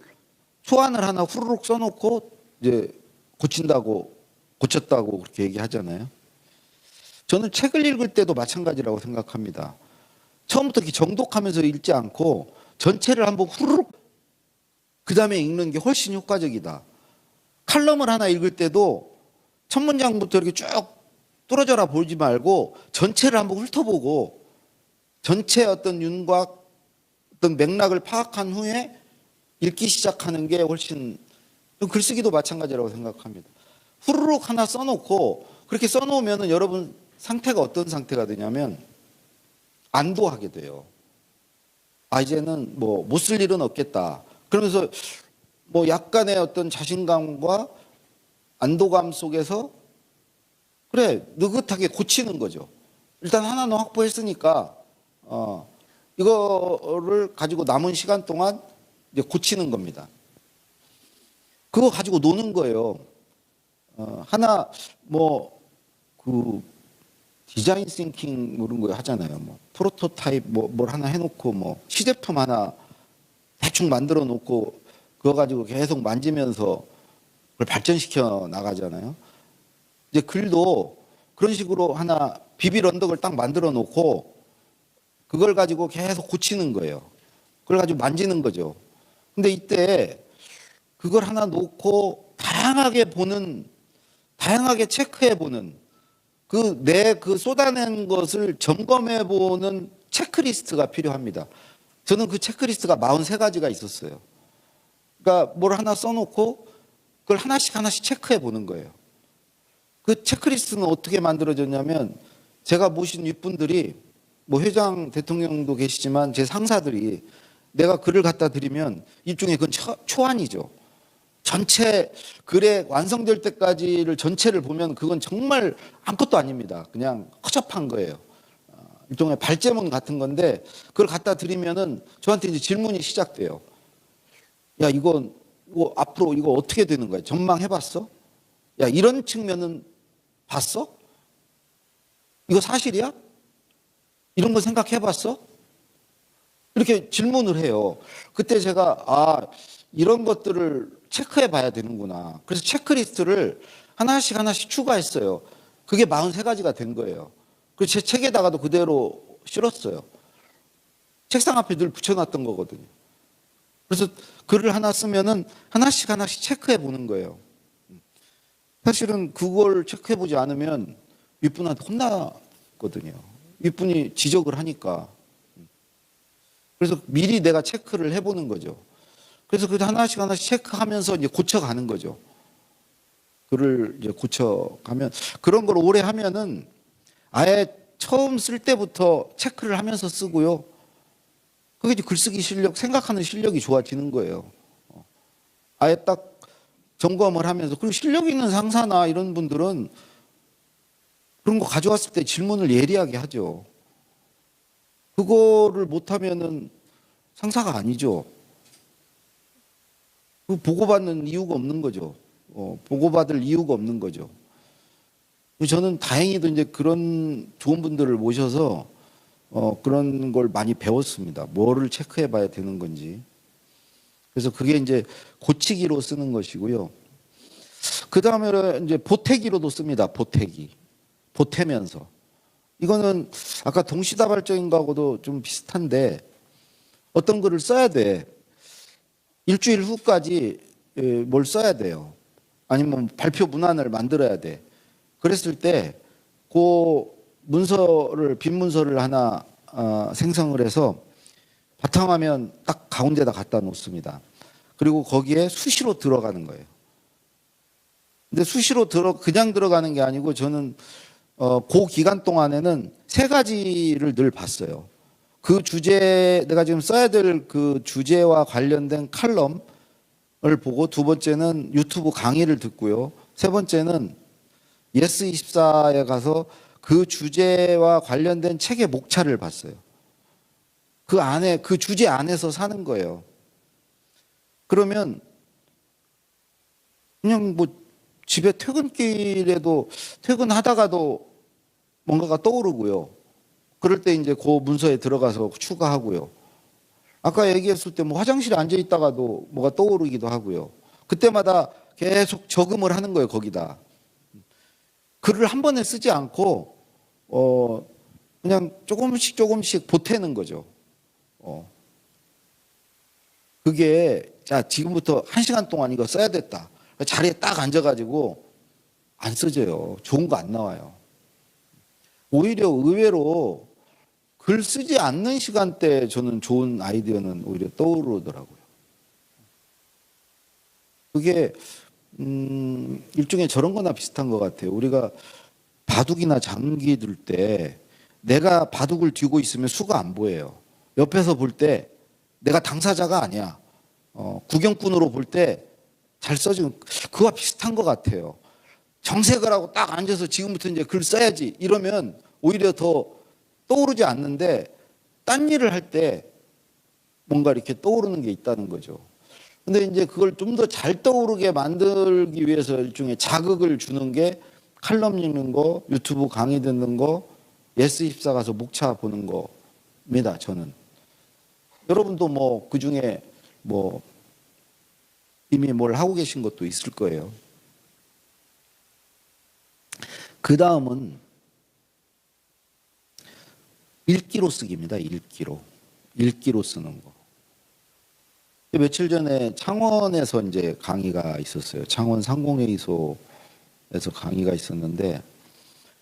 초안을 하나 후루룩 써놓고 이제 고쳤다고 그렇게 얘기하잖아요. 저는 책을 읽을 때도 마찬가지라고 생각합니다. 처음부터 이렇게 정독하면서 읽지 않고 전체를 한번 후루룩 그 다음에 읽는 게 훨씬 효과적이다. 칼럼을 하나 읽을 때도 첫 문장부터 이렇게 쭉 뚫어져라 보지 말고 전체를 한번 훑어보고 전체 어떤 윤곽, 어떤 맥락을 파악한 후에 읽기 시작하는 게 훨씬, 글쓰기도 마찬가지라고 생각합니다. 후루룩 하나 써놓고 그렇게 써놓으면 여러분 상태가 어떤 상태가 되냐면 안도하게 돼요. 이제는 못 쓸 일은 없겠다. 그러면서 약간의 어떤 자신감과 안도감 속에서 그래 느긋하게 고치는 거죠. 일단 하나는 확보했으니까 이거를 가지고 남은 시간 동안 이제 고치는 겁니다. 그거 가지고 노는 거예요. 하나 디자인 싱킹 이런 거 하잖아요. 뭐 프로토타입 뭘 하나 해놓고 뭐 시제품 하나 대충 만들어 놓고 그거 가지고 계속 만지면서 그걸 발전시켜 나가잖아요. 이제 글도 그런 식으로 하나 비빌 언덕을 딱 만들어 놓고 그걸 가지고 계속 고치는 거예요. 그걸 가지고 만지는 거죠. 근데 이때 그걸 하나 놓고 다양하게 보는, 다양하게 체크해 보는 그 쏟아낸 것을 점검해 보는 체크리스트가 필요합니다. 저는 그 체크리스트가 43가지가 있었어요. 그러니까 뭘 하나 써놓고 그걸 하나씩 체크해 보는 거예요. 그 체크리스트는 어떻게 만들어졌냐면 제가 모신 윗분들이 뭐 회장 대통령도 계시지만 제 상사들이 내가 글을 갖다 드리면 일종의 그건 초안이죠. 전체 글에 완성될 때까지를 전체를 보면 그건 정말 아무것도 아닙니다. 그냥 허접한 거예요. 일종의 발제문 같은 건데 그걸 갖다 드리면은 저한테 이제 질문이 시작돼요. 야, 이거 앞으로 이거 어떻게 되는 거야? 전망해봤어? 야, 이런 측면은 봤어? 이거 사실이야? 이런 거 생각해봤어? 이렇게 질문을 해요. 그때 제가 이런 것들을 체크해 봐야 되는구나. 그래서 체크리스트를 하나씩 추가했어요. 그게 43가지가 된 거예요. 그래서 제 책에다가도 그대로 실었어요. 책상 앞에 늘 붙여놨던 거거든요. 그래서 글을 하나 쓰면은 하나씩 체크해 보는 거예요. 사실은 그걸 체크해 보지 않으면 윗분한테 혼나거든요. 윗분이 지적을 하니까. 그래서 미리 내가 체크를 해보는 거죠. 그래서 그 하나씩 체크하면서 이제 고쳐가는 거죠. 글을 이제 고쳐가면 그런 걸 오래 하면은 아예 처음 쓸 때부터 체크를 하면서 쓰고요. 그게 이제 글쓰기 실력, 생각하는 실력이 좋아지는 거예요. 아예 딱 점검을 하면서 그리고 실력 있는 상사나 이런 분들은 그런 거 가져왔을 때 질문을 예리하게 하죠. 그거를 못하면은 상사가 아니죠. 보고받는 이유가 없는 거죠. 보고받을 이유가 없는 거죠. 저는 다행히도 이제 그런 좋은 분들을 모셔서 그런 걸 많이 배웠습니다. 뭐를 체크해 봐야 되는 건지. 그래서 그게 이제 고치기로 쓰는 것이고요. 그 다음에 이제 보태기로도 씁니다. 보태기. 보태면서. 이거는 아까 동시다발적인 거하고도 좀 비슷한데 어떤 글을 써야 돼. 일주일 후까지 뭘 써야 돼요. 아니면 발표 문안을 만들어야 돼. 그랬을 때 그 문서를 빈 문서를 하나 생성을 해서 바탕화면 딱 가운데다 갖다 놓습니다. 그리고 거기에 수시로 들어가는 거예요. 근데 수시로 그냥 들어가는 게 아니고 저는 그 기간 동안에는 3가지를 늘 봤어요. 그 주제, 내가 지금 써야 될 그 주제와 관련된 칼럼을 보고, 2번째는 유튜브 강의를 듣고요. 3번째는 예스24에 가서 그 주제와 관련된 책의 목차를 봤어요. 그 안에, 그 주제 안에서 사는 거예요. 그러면 그냥 뭐 집에 퇴근길에도 퇴근하다가도 뭔가가 떠오르고요. 그럴 때 이제 그 문서에 들어가서 추가하고요. 아까 얘기했을 때 뭐 화장실에 앉아 있다가도 뭐가 떠오르기도 하고요. 그때마다 계속 저금을 하는 거예요, 거기다. 글을 한 번에 쓰지 않고 그냥 조금씩 보태는 거죠. 그게 자, 지금부터 1시간 동안 이거 써야 됐다. 자리에 딱 앉아가지고 안 써져요. 좋은 거 안 나와요. 오히려 의외로 글 쓰지 않는 시간대에 저는 좋은 아이디어는 오히려 떠오르더라고요. 그게 일종의 저런 거나 비슷한 것 같아요. 우리가 바둑이나 장기 들 때 내가 바둑을 쥐고 있으면 수가 안 보여요. 옆에서 볼 때 내가 당사자가 아니야. 구경꾼으로 볼 때 잘 써지는 그와 비슷한 것 같아요. 정색을 하고 딱 앉아서 지금부터 이제 글 써야지 이러면 오히려 더 떠오르지 않는데 딴 일을 할 때 뭔가 이렇게 떠오르는 게 있다는 거죠. 근데 이제 그걸 좀 더 잘 떠오르게 만들기 위해서 일종의 자극을 주는 게 칼럼 읽는 거, 유튜브 강의 듣는 거, 예스24 가서 목차 보는 겁니다. 저는. 여러분도 뭐 그중에 뭐 이미 뭘 하고 계신 것도 있을 거예요. 그 다음은 읽기로 쓰기입니다. 읽기로 쓰는 거. 며칠 전에 창원에서 이제 강의가 있었어요. 창원 상공회의소에서 강의가 있었는데,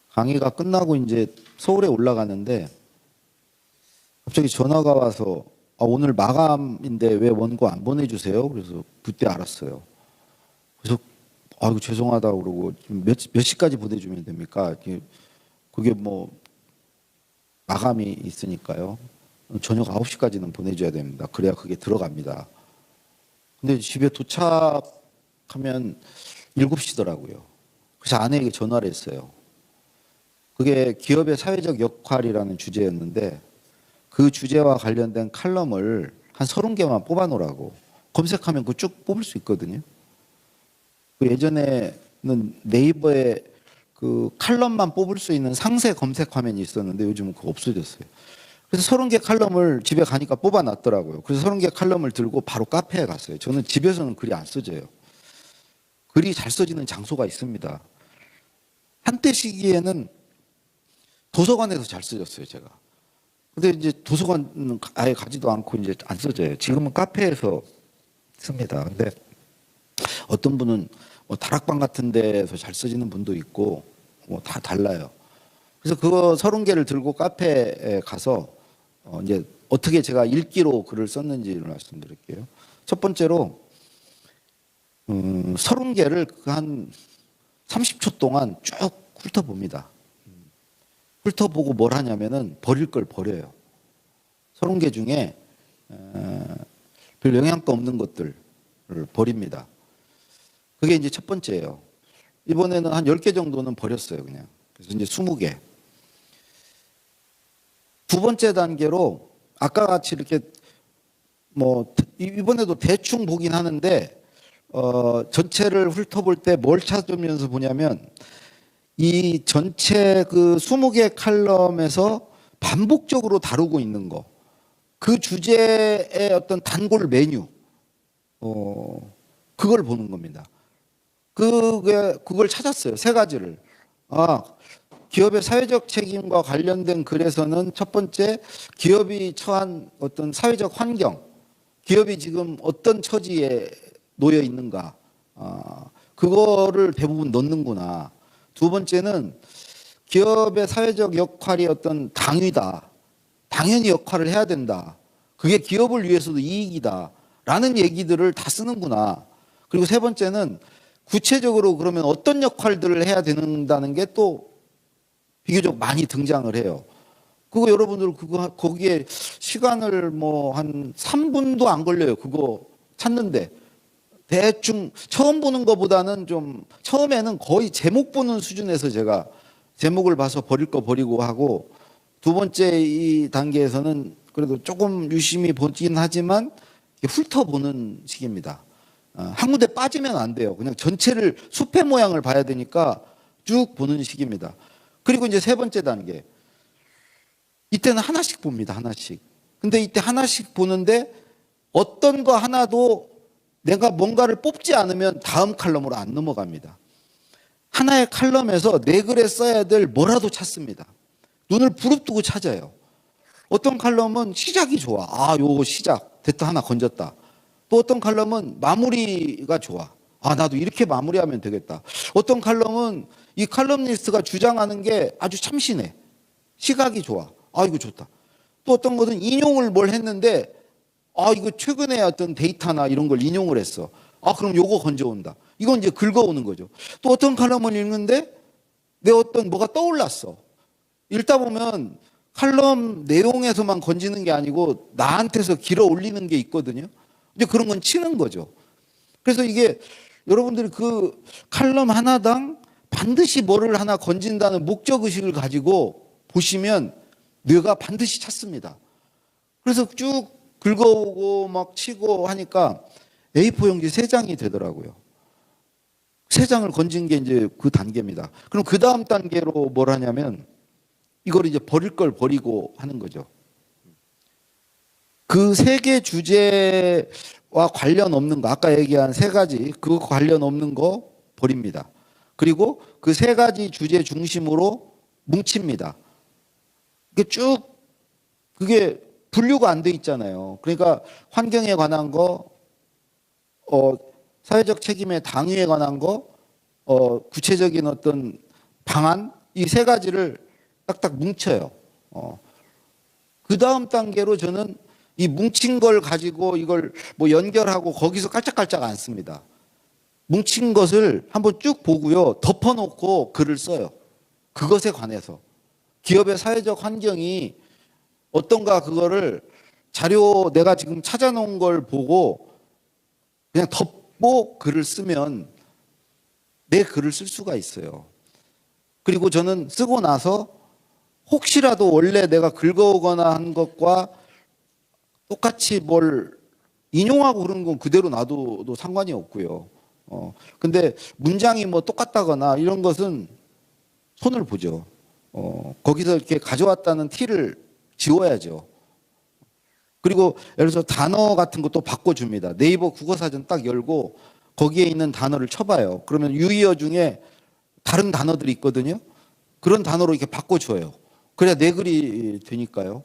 강의가 끝나고 이제 서울에 올라가는데 갑자기 전화가 와서 오늘 마감인데 왜 원고 안 보내주세요? 그래서 그때 알았어요. 그래서 아이고 죄송하다고 그러고 몇 시까지 보내주면 됩니까? 그게 뭐 마감이 있으니까요. 저녁 9시까지는 보내줘야 됩니다. 그래야 그게 들어갑니다. 근데 집에 도착하면 7시더라고요. 그래서 아내에게 전화를 했어요. 그게 기업의 사회적 역할이라는 주제였는데 그 주제와 관련된 칼럼을 한 30개만 뽑아놓으라고. 검색하면 그거 쭉 뽑을 수 있거든요. 예전에는 네이버에 그 칼럼만 뽑을 수 있는 상세 검색 화면이 있었는데 요즘은 그거 없어졌어요. 그래서 30개 칼럼을 집에 가니까 뽑아놨더라고요. 그래서 30개 칼럼을 들고 바로 카페에 갔어요. 저는 집에서는 글이 안 써져요. 글이 잘 써지는 장소가 있습니다. 한때 시기에는 도서관에서 잘 써졌어요, 제가. 근데 이제 도서관은 아예 가지도 않고 이제 안 써져요. 지금은 카페에서 씁니다. 근데 어떤 분은 뭐 다락방 같은 데서 잘 써지는 분도 있고 뭐 다 달라요. 그래서 그거 30개를 들고 카페에 가서 이제 어떻게 제가 읽기로 글을 썼는지를 말씀드릴게요. 첫 번째로 30개를 한 30초 동안 쭉 훑어봅니다. 훑어보고 뭘 하냐면은 버릴 걸 버려요. 30개 중에 별 영양가 없는 것들을 버립니다. 그게 이제 첫 번째예요. 이번에는 한 10개 정도는 버렸어요, 그냥. 그래서 이제 20개. 두 번째 단계로 아까 같이 이렇게 뭐 이번에도 대충 보긴 하는데 전체를 훑어볼 때 뭘 찾으면서 보냐면 이 전체 그 20개 칼럼에서 반복적으로 다루고 있는 거, 그 주제의 어떤 단골 메뉴, 그걸 보는 겁니다. 그걸 찾았어요. 세 가지를. 기업의 사회적 책임과 관련된 글에서는 첫 번째, 기업이 처한 어떤 사회적 환경, 기업이 지금 어떤 처지에 놓여 있는가, 그거를 대부분 넣는구나. 두 번째는 기업의 사회적 역할이 어떤 당위다. 당연히 역할을 해야 된다. 그게 기업을 위해서도 이익이다. 라는 얘기들을 다 쓰는구나. 그리고 세 번째는 구체적으로 그러면 어떤 역할들을 해야 된다는 게 또 비교적 많이 등장을 해요. 그거 여러분들 거기에 시간을 뭐 한 3분도 안 걸려요. 그거 찾는데. 대충 처음 보는 것보다는 좀 처음에는 거의 제목 보는 수준에서 제가 제목을 봐서 버릴 거 버리고 하고, 두 번째 이 단계에서는 그래도 조금 유심히 보긴 하지만 훑어보는 식입니다. 한 군데 빠지면 안 돼요. 그냥 전체를 숲의 모양을 봐야 되니까 쭉 보는 식입니다. 그리고 이제 세 번째 단계. 이때는 하나씩 봅니다. 하나씩. 근데 이때 하나씩 보는데 어떤 거 하나도 내가 뭔가를 뽑지 않으면 다음 칼럼으로 안 넘어갑니다. 하나의 칼럼에서 내 글에 써야 될 뭐라도 찾습니다. 눈을 부릅뜨고 찾아요. 어떤 칼럼은 시작이 좋아. 요거 시작. 됐다, 하나 건졌다. 또 어떤 칼럼은 마무리가 좋아. 나도 이렇게 마무리하면 되겠다. 어떤 칼럼은 이 칼럼니스트가 주장하는 게 아주 참신해. 시각이 좋아. 이거 좋다. 또 어떤 것은 인용을 뭘 했는데 이거 최근에 어떤 데이터나 이런 걸 인용을 했어. 그럼 요거 건져온다. 이건 이제 긁어오는 거죠. 또 어떤 칼럼을 읽는데 내 어떤 뭐가 떠올랐어. 읽다 보면 칼럼 내용에서만 건지는 게 아니고 나한테서 길어 올리는 게 있거든요. 이제 그런 건 치는 거죠. 그래서 이게 여러분들이 그 칼럼 하나당 반드시 뭐를 하나 건진다는 목적의식을 가지고 보시면 뇌가 반드시 찾습니다. 그래서 쭉 긁어오고 막 치고 하니까 A4 용지 3장이 되더라고요. 3장을 건진 게 이제 그 단계입니다. 그럼 그 다음 단계로 뭘 하냐면 이걸 이제 버릴 걸 버리고 하는 거죠. 그 세 개 주제와 관련 없는 거, 아까 얘기한 세 가지, 그 관련 없는 거 버립니다. 그리고 그 세 가지 주제 중심으로 뭉칩니다. 이게 쭉, 그게 분류가 안 돼 있잖아요. 그러니까 환경에 관한 거, 사회적 책임의 당위에 관한 거, 구체적인 어떤 방안, 이 세 가지를 딱딱 뭉쳐요. 그 다음 단계로 저는 이 뭉친 걸 가지고 이걸 뭐 연결하고 거기서 깔짝깔짝 안 씁니다. 뭉친 것을 한번 쭉 보고요. 덮어놓고 글을 써요. 그것에 관해서. 기업의 사회적 환경이 어떤가 그거를 자료 내가 지금 찾아놓은 걸 보고 그냥 덮고 글을 쓰면 내 글을 쓸 수가 있어요. 그리고 저는 쓰고 나서 혹시라도 원래 내가 긁어오거나 한 것과 똑같이 뭘 인용하고 그런 건 그대로 놔둬도 상관이 없고요. 근데 문장이 뭐 똑같다거나 이런 것은 손을 보죠. 거기서 이렇게 가져왔다는 티를 지워야죠. 그리고 예를 들어서 단어 같은 것도 바꿔줍니다. 네이버 국어사전 딱 열고 거기에 있는 단어를 쳐봐요. 그러면 유의어 중에 다른 단어들이 있거든요. 그런 단어로 이렇게 바꿔줘요. 그래야 내 글이 되니까요.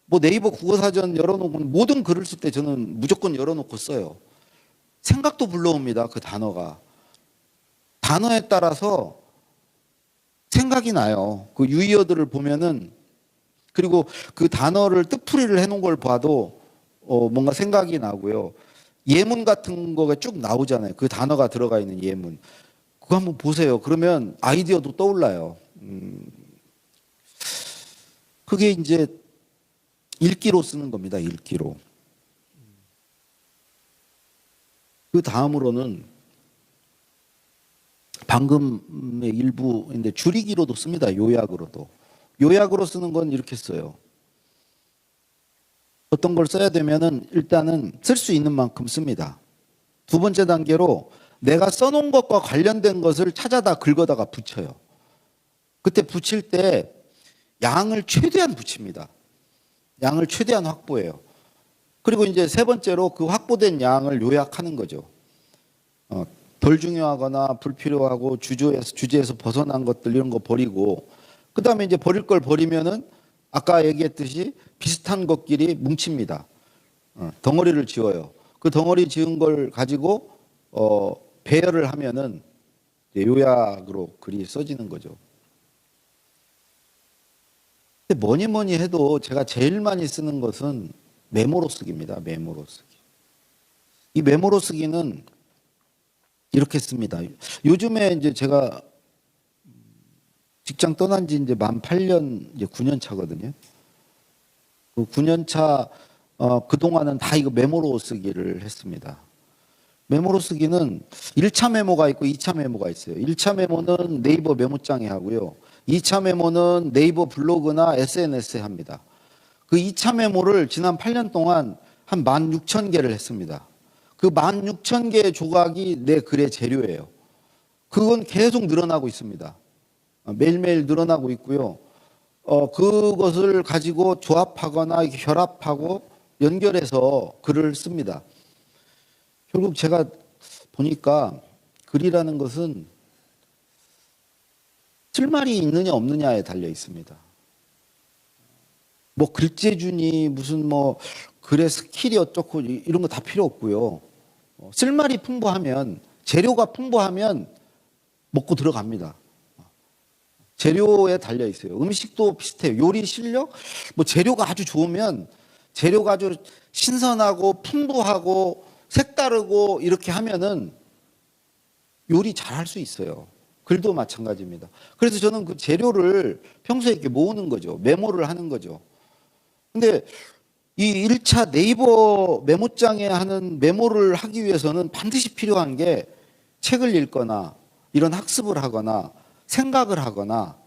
뭐 네이버 국어사전 열어놓고 모든 글을 쓸 때 저는 무조건 열어놓고 써요. 생각도 불러옵니다. 그 단어가. 단어에 따라서 생각이 나요. 그 유의어들을 보면은 그리고 그 단어를 뜻풀이를 해놓은 걸 봐도 뭔가 생각이 나고요. 예문 같은 거가 쭉 나오잖아요. 그 단어가 들어가 있는 예문. 그거 한번 보세요. 그러면 아이디어도 떠올라요. 그게 이제 읽기로 쓰는 겁니다. 읽기로. 그 다음으로는 방금의 일부인데 줄이기로도 씁니다. 요약으로도. 요약으로 쓰는 건 이렇게 써요. 어떤 걸 써야 되면은 일단은 쓸 수 있는 만큼 씁니다. 두 번째 단계로 내가 써놓은 것과 관련된 것을 찾아다 긁어다가 붙여요. 그때 붙일 때 양을 최대한 붙입니다. 양을 최대한 확보해요. 그리고 이제 세 번째로 그 확보된 양을 요약하는 거죠. 덜 중요하거나 불필요하고 주제에서 벗어난 것들 이런 거 버리고 그 다음에 이제 버릴 걸 버리면은 아까 얘기했듯이 비슷한 것끼리 뭉칩니다. 덩어리를 지어요. 그 덩어리 지은 걸 가지고 배열을 하면은 요약으로 글이 써지는 거죠. 근데 뭐니 해도 제가 제일 많이 쓰는 것은 메모로 쓰기입니다. 메모로 쓰기. 이 메모로 쓰기는 이렇게 씁니다. 요즘에 이제 제가 직장 떠난 지 이제 만 8년, 이제 9년 차거든요. 그 9년 차, 그동안은 다 이거 메모로 쓰기를 했습니다. 메모로 쓰기는 1차 메모가 있고 2차 메모가 있어요. 1차 메모는 네이버 메모장에 하고요. 2차 메모는 네이버 블로그나 SNS에 합니다. 그 2차 메모를 지난 8년 동안 한 16,000개를 했습니다. 그 16,000개의 조각이 내 글의 재료예요. 그건 계속 늘어나고 있습니다. 매일매일 늘어나고 있고요. 그것을 가지고 조합하거나 결합하고 연결해서 글을 씁니다. 결국 제가 보니까 글이라는 것은 쓸 말이 있느냐 없느냐에 달려 있습니다. 뭐 글재주니 무슨 뭐 글의 스킬이 어쩌고 이런 거 다 필요 없고요. 쓸 말이 풍부하면 재료가 풍부하면 먹고 들어갑니다. 재료에 달려 있어요. 음식도 비슷해요. 요리 실력, 뭐 재료가 아주 좋으면 재료가 아주 신선하고 풍부하고 색다르고 이렇게 하면은 요리 잘할 수 있어요. 글도 마찬가지입니다. 그래서 저는 그 재료를 평소에 이렇게 모으는 거죠. 메모를 하는 거죠. 근데 이 1차 네이버 메모장에 하는 메모를 하기 위해서는 반드시 필요한 게 책을 읽거나 이런 학습을 하거나 생각을 하거나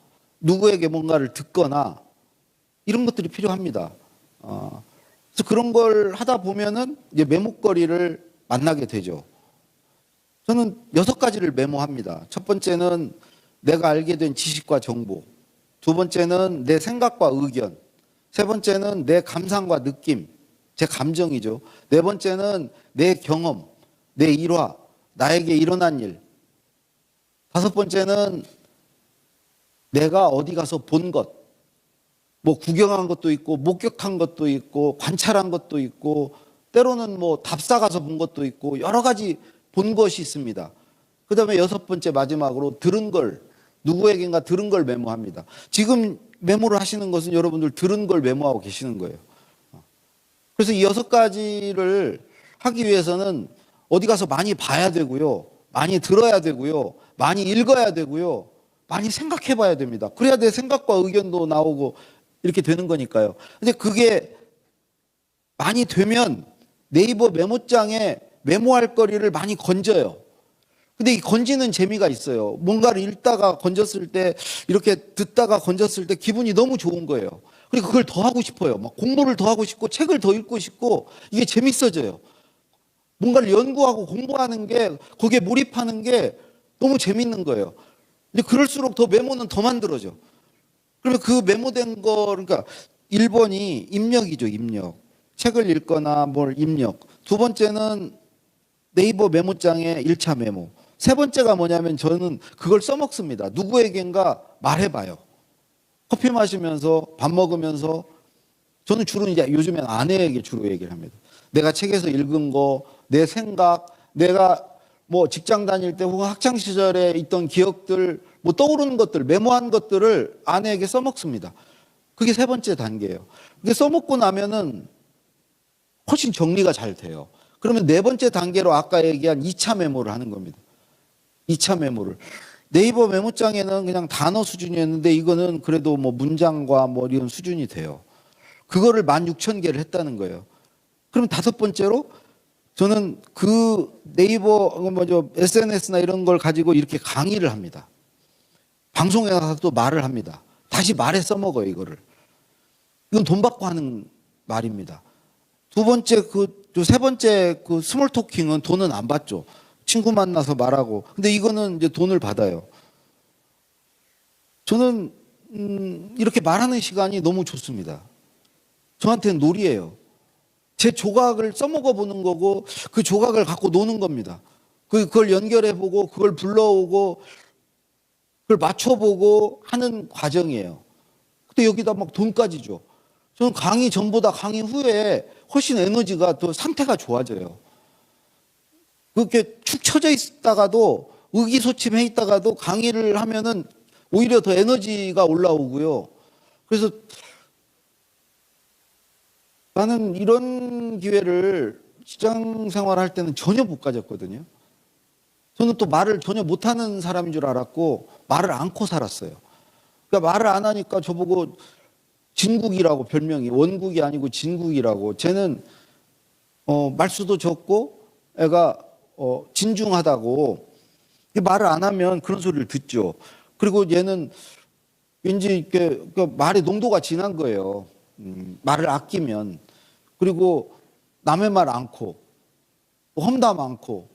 누구에게 뭔가를 듣거나 이런 것들이 필요합니다. 그래서 그런 걸 하다 보면은 이제 메모거리를 만나게 되죠. 저는 6가지를 메모합니다. 첫 번째는 내가 알게 된 지식과 정보. 두 번째는 내 생각과 의견, 세 번째는 내 감상과 느낌, 제 감정이죠. 네 번째는 내 경험, 내 일화, 나에게 일어난 일. 다섯 번째는 내가 어디 가서 본 것, 뭐 구경한 것도 있고 목격한 것도 있고 관찰한 것도 있고 때로는 뭐 답사 가서 본 것도 있고 여러 가지 본 것이 있습니다. 그 다음에 여섯 번째 마지막으로 들은 걸, 누구에겐가 들은 걸 메모합니다. 지금 메모를 하시는 것은 여러분들 들은 걸 메모하고 계시는 거예요. 그래서 이 여섯 가지를 하기 위해서는 어디 가서 많이 봐야 되고요. 많이 들어야 되고요. 많이 읽어야 되고요. 많이 생각해 봐야 됩니다. 그래야 내 생각과 의견도 나오고 이렇게 되는 거니까요. 근데 그게 많이 되면 네이버 메모장에 메모할 거리를 많이 건져요. 근데 이 건지는 재미가 있어요. 뭔가를 읽다가 건졌을 때, 이렇게 듣다가 건졌을 때 기분이 너무 좋은 거예요. 그리고 그걸 더 하고 싶어요. 막 공부를 더 하고 싶고 책을 더 읽고 싶고 이게 재밌어져요. 뭔가를 연구하고 공부하는 게, 거기에 몰입하는 게 너무 재밌는 거예요. 근데 그럴수록 더 메모는 더 만들어져. 그러면 그 메모된 거, 그러니까 1번이 입력이죠, 입력. 책을 읽거나 뭘 입력. 두 번째는 네이버 메모장에 1차 메모. 세 번째가 뭐냐면 저는 그걸 써먹습니다. 누구에겐가 말해봐요. 커피 마시면서, 밥 먹으면서. 저는 주로 이제 요즘엔 아내에게 주로 얘기를 합니다. 내가 책에서 읽은 거, 내 생각, 내가 뭐 직장 다닐 때 혹은 학창 시절에 있던 기억들, 뭐 떠오르는 것들, 메모한 것들을 아내에게 써먹습니다. 그게 세 번째 단계예요. 그게 써먹고 나면은 훨씬 정리가 잘 돼요. 그러면 네 번째 단계로 아까 얘기한 2차 메모를 하는 겁니다. 2차 메모를. 네이버 메모장에는 그냥 단어 수준이었는데 이거는 그래도 뭐 문장과 뭐 이런 수준이 돼요. 그거를 16,000개를 했다는 거예요. 그럼 다섯 번째로 저는 그 네이버 뭐죠 SNS나 이런 걸 가지고 이렇게 강의를 합니다. 방송에 가서 또 말을 합니다. 다시 말에 써먹어요, 이거를. 이건 돈 받고 하는 말입니다. 두 번째 세 번째 그 스몰 토킹은 돈은 안 받죠. 친구 만나서 말하고. 근데 이거는 이제 돈을 받아요. 저는 이렇게 말하는 시간이 너무 좋습니다. 저한테는 놀이예요. 제 조각을 써먹어 보는 거고 그 조각을 갖고 노는 겁니다. 그걸 연결해 보고 그걸 불러오고 그걸 맞춰보고 하는 과정이에요. 근데 여기다 막 돈까지 줘. 저는 강의 전보다 강의 후에 훨씬 에너지가 더 상태가 좋아져요. 그렇게 축 처져 있다가도 의기소침해 있다가도 강의를 하면은 오히려 더 에너지가 올라오고요. 그래서 나는 이런 기회를 직장 생활할 때는 전혀 못 가졌거든요. 저는 또 말을 전혀 못하는 사람인 줄 알았고 말을 않고 살았어요. 그러니까 말을 안 하니까 저보고 진국이라고 별명이, 원국이 아니고 진국이라고. 쟤는 말수도 적고 애가 진중하다고. 말을 안 하면 그런 소리를 듣죠. 그리고 얘는 왠지 이렇게 말의 농도가 진한 거예요. 말을 아끼면. 그리고 남의 말 않고 험담 많고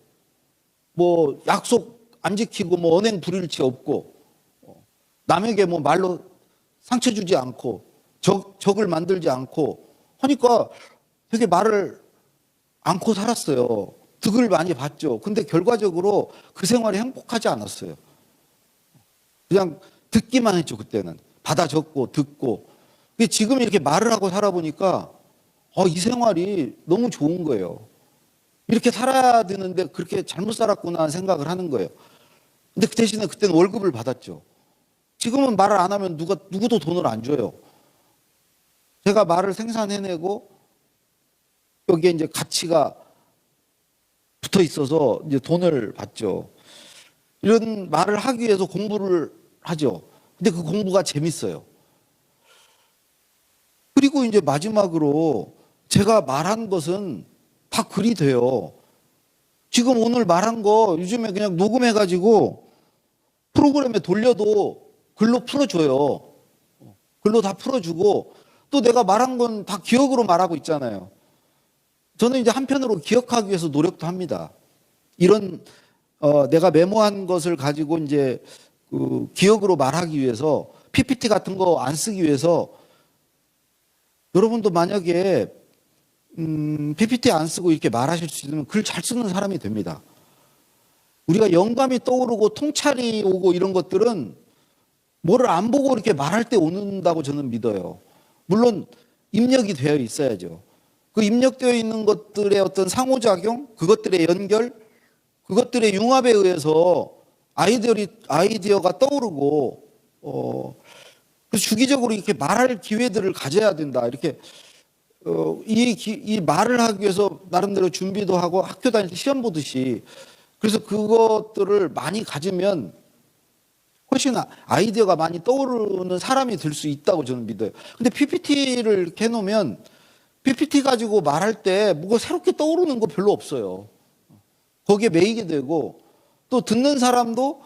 뭐 약속 안 지키고 뭐 언행 불일치 없고 남에게 뭐 말로 상처 주지 않고 적을 만들지 않고 하니까 되게 말을 않고 살았어요. 득을 많이 봤죠. 근데 결과적으로 그 생활이 행복하지 않았어요. 그냥 듣기만 했죠, 그때는. 받아 적고 듣고. 근데 지금 이렇게 말을 하고 살아보니까 이 생활이 너무 좋은 거예요. 이렇게 살아야 되는데 그렇게 잘못 살았구나 하는 생각을 하는 거예요. 근데 그 대신에 그때는 월급을 받았죠. 지금은 말을 안 하면 누구도 돈을 안 줘요. 제가 말을 생산해내고 여기에 이제 가치가 붙어 있어서 이제 돈을 받죠. 이런 말을 하기 위해서 공부를 하죠. 근데 그 공부가 재밌어요. 그리고 이제 마지막으로 제가 말한 것은 다 글이 돼요. 지금 오늘 말한 거 요즘에 그냥 녹음해가지고 프로그램에 돌려도 글로 풀어줘요. 글로 다 풀어주고 또 내가 말한 건 다 기억으로 말하고 있잖아요. 저는 이제 한편으로 기억하기 위해서 노력도 합니다. 이런 내가 메모한 것을 가지고 이제 그 기억으로 말하기 위해서 PPT 같은 거 안 쓰기 위해서 여러분도 만약에 PPT 안 쓰고 이렇게 말하실 수 있으면 글 잘 쓰는 사람이 됩니다. 우리가 영감이 떠오르고 통찰이 오고 이런 것들은 뭐를 안 보고 이렇게 말할 때 오는다고 저는 믿어요. 물론 입력이 되어 있어야죠. 그 입력되어 있는 것들의 어떤 상호작용, 그것들의 연결, 그것들의 융합에 의해서 아이디어가 떠오르고, 그래서 주기적으로 이렇게 말할 기회들을 가져야 된다. 이렇게, 이 말을 하기 위해서 나름대로 준비도 하고 학교 다닐 때 시험 보듯이 그래서 그것들을 많이 가지면 훨씬 아이디어가 많이 떠오르는 사람이 될 수 있다고 저는 믿어요. 근데 PPT를 이렇게 해놓으면 PPT 가지고 말할 때 뭐가 새롭게 떠오르는 거 별로 없어요. 거기에 매이게 되고 또 듣는 사람도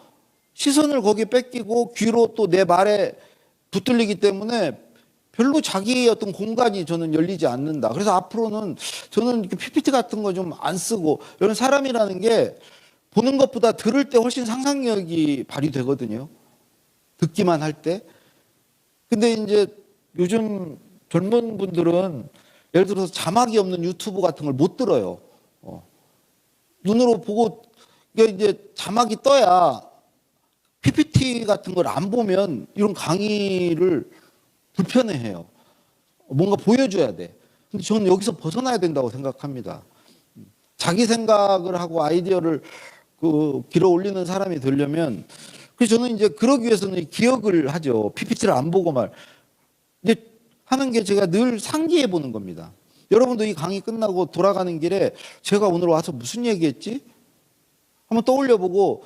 시선을 거기에 뺏기고 귀로 또 내 말에 붙들리기 때문에 별로 자기의 어떤 공간이 저는 열리지 않는다. 그래서 앞으로는 저는 PPT 같은 거 좀 안 쓰고 이런 사람이라는 게 보는 것보다 들을 때 훨씬 상상력이 발휘되거든요. 듣기만 할 때. 근데 이제 요즘 젊은 분들은 예를 들어서 자막이 없는 유튜브 같은 걸 못 들어요. 눈으로 보고 이게 이제 자막이 떠야 PPT 같은 걸 안 보면 이런 강의를 불편해해요. 뭔가 보여줘야 돼. 근데 저는 여기서 벗어나야 된다고 생각합니다. 자기 생각을 하고 아이디어를 길어 올리는 사람이 되려면 그래서 저는 이제 그러기 위해서는 기억을 하죠. PPT를 안 보고 이제 하는 게 제가 늘 상기해 보는 겁니다. 여러분도 이 강의 끝나고 돌아가는 길에 제가 오늘 와서 무슨 얘기했지? 한번 떠올려 보고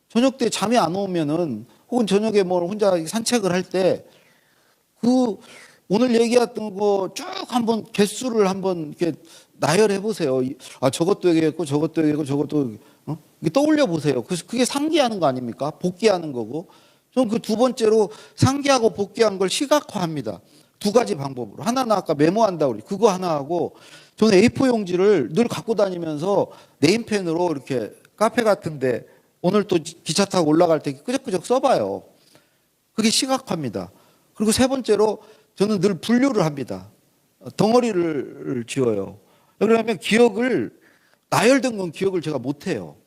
저녁 때 잠이 안 오면은 혹은 저녁에 뭐 혼자 산책을 할 때 오늘 얘기했던 거 쭉 한번 개수를 한번 이렇게 나열해 보세요. 아, 저것도 얘기했고 저것도 얘기했고 저것도 이게 떠올려 보세요. 그래서 그게 상기하는 거 아닙니까? 복귀하는 거고. 저는 그 두 번째로 상기하고 복귀한 걸 시각화합니다. 두 가지 방법으로. 하나는 아까 메모한다 우리 그거 하나 하고 저는 A4 용지를 늘 갖고 다니면서 네임펜으로 이렇게 카페 같은데 오늘 또 기차 타고 올라갈 때 끄적끄적 써봐요. 그게 시각화입니다. 그리고 세 번째로 저는 늘 분류를 합니다. 덩어리를 지어요. 왜냐하면 나열된 건 기억을 제가 못해요.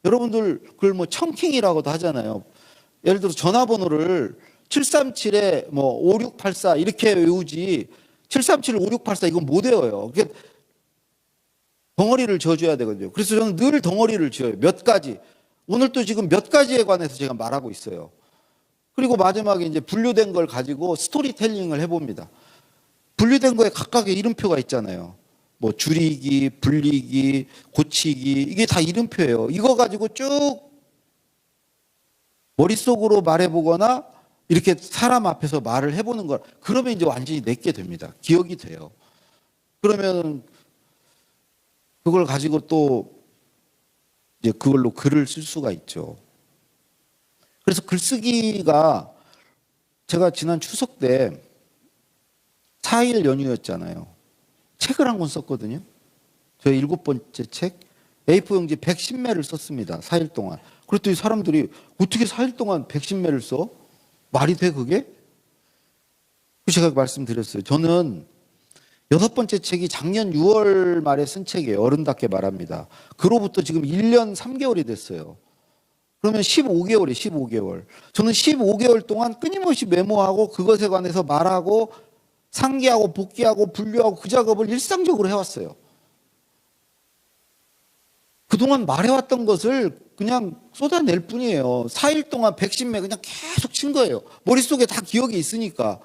여러분들 그걸 뭐 청킹이라고도 하잖아요. 예를 들어서 전화번호를 737에 뭐 5684 이렇게 외우지 737 5684 이건 못 외워요. 그게 덩어리를 지어줘야 되거든요. 그래서 저는 늘 덩어리를 지어요. 몇 가지. 오늘 또 지금 몇 가지에 관해서 제가 말하고 있어요. 그리고 마지막에 이제 분류된 걸 가지고 스토리텔링을 해봅니다. 분류된 거에 각각의 이름표가 있잖아요. 뭐 줄이기, 불리기, 고치기 이게 다 이름표예요. 이거 가지고 쭉 머릿속으로 말해보거나 이렇게 사람 앞에서 말을 해보는 걸 그러면 이제 완전히 내게 됩니다. 기억이 돼요. 그러면 그걸 가지고 또 이제 그걸로 글을 쓸 수가 있죠. 그래서 글쓰기가 제가 지난 추석 때 4일 연휴였잖아요. 책을 한 권 썼거든요. 저의 7번째 책 A4 용지 110매를 썼습니다. 4일 동안. 그랬더니 사람들이 어떻게 4일 동안 110매를 써? 말이 돼 그게? 제가 말씀드렸어요. 저는 6번째 책이 작년 6월 말에 쓴 책이에요. 어른답게 말합니다. 그로부터 지금 1년 3개월이 됐어요. 그러면 15개월이에요. 15개월. 저는 15개월 동안 끊임없이 메모하고 그것에 관해서 말하고 상기하고 복귀하고 분류하고 그 작업을 일상적으로 해왔어요. 그동안 말해왔던 것을 그냥 쏟아낼 뿐이에요. 4일 동안 110매 그냥 계속 친 거예요. 머릿속에 다 기억이 있으니까.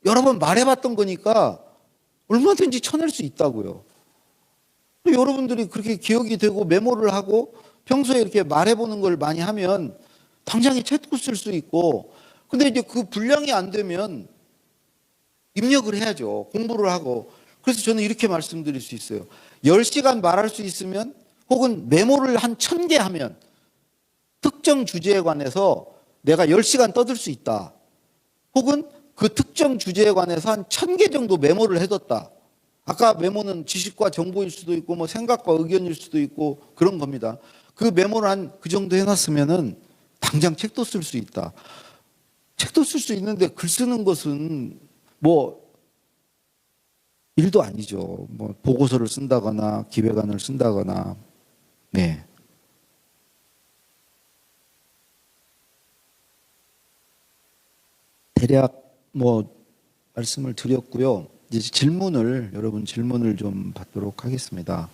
여러 번 말해봤던 거니까 얼마든지 쳐낼 수 있다고요. 여러분들이 그렇게 기억이 되고 메모를 하고 평소에 이렇게 말해보는 걸 많이 하면 당장에 책도 쓸 수 있고 근데 이제 그 분량이 안 되면 입력을 해야죠. 공부를 하고. 그래서 저는 이렇게 말씀드릴 수 있어요. 10시간 말할 수 있으면 혹은 메모를 한 1000개 하면 특정 주제에 관해서 내가 10시간 떠들 수 있다. 혹은 그 특정 주제에 관해서 한 1000개 정도 메모를 해뒀다. 아까 메모는 지식과 정보일 수도 있고 뭐 생각과 의견일 수도 있고 그런 겁니다. 그 메모를 한 그 정도 해놨으면은 당장 책도 쓸 수 있다. 책도 쓸 수 있는데 글 쓰는 것은 뭐 일도 아니죠. 뭐 보고서를 쓴다거나 기획안을 쓴다거나. 네. 대략 뭐 말씀을 드렸고요. 이제 여러분 질문을 좀 받도록 하겠습니다.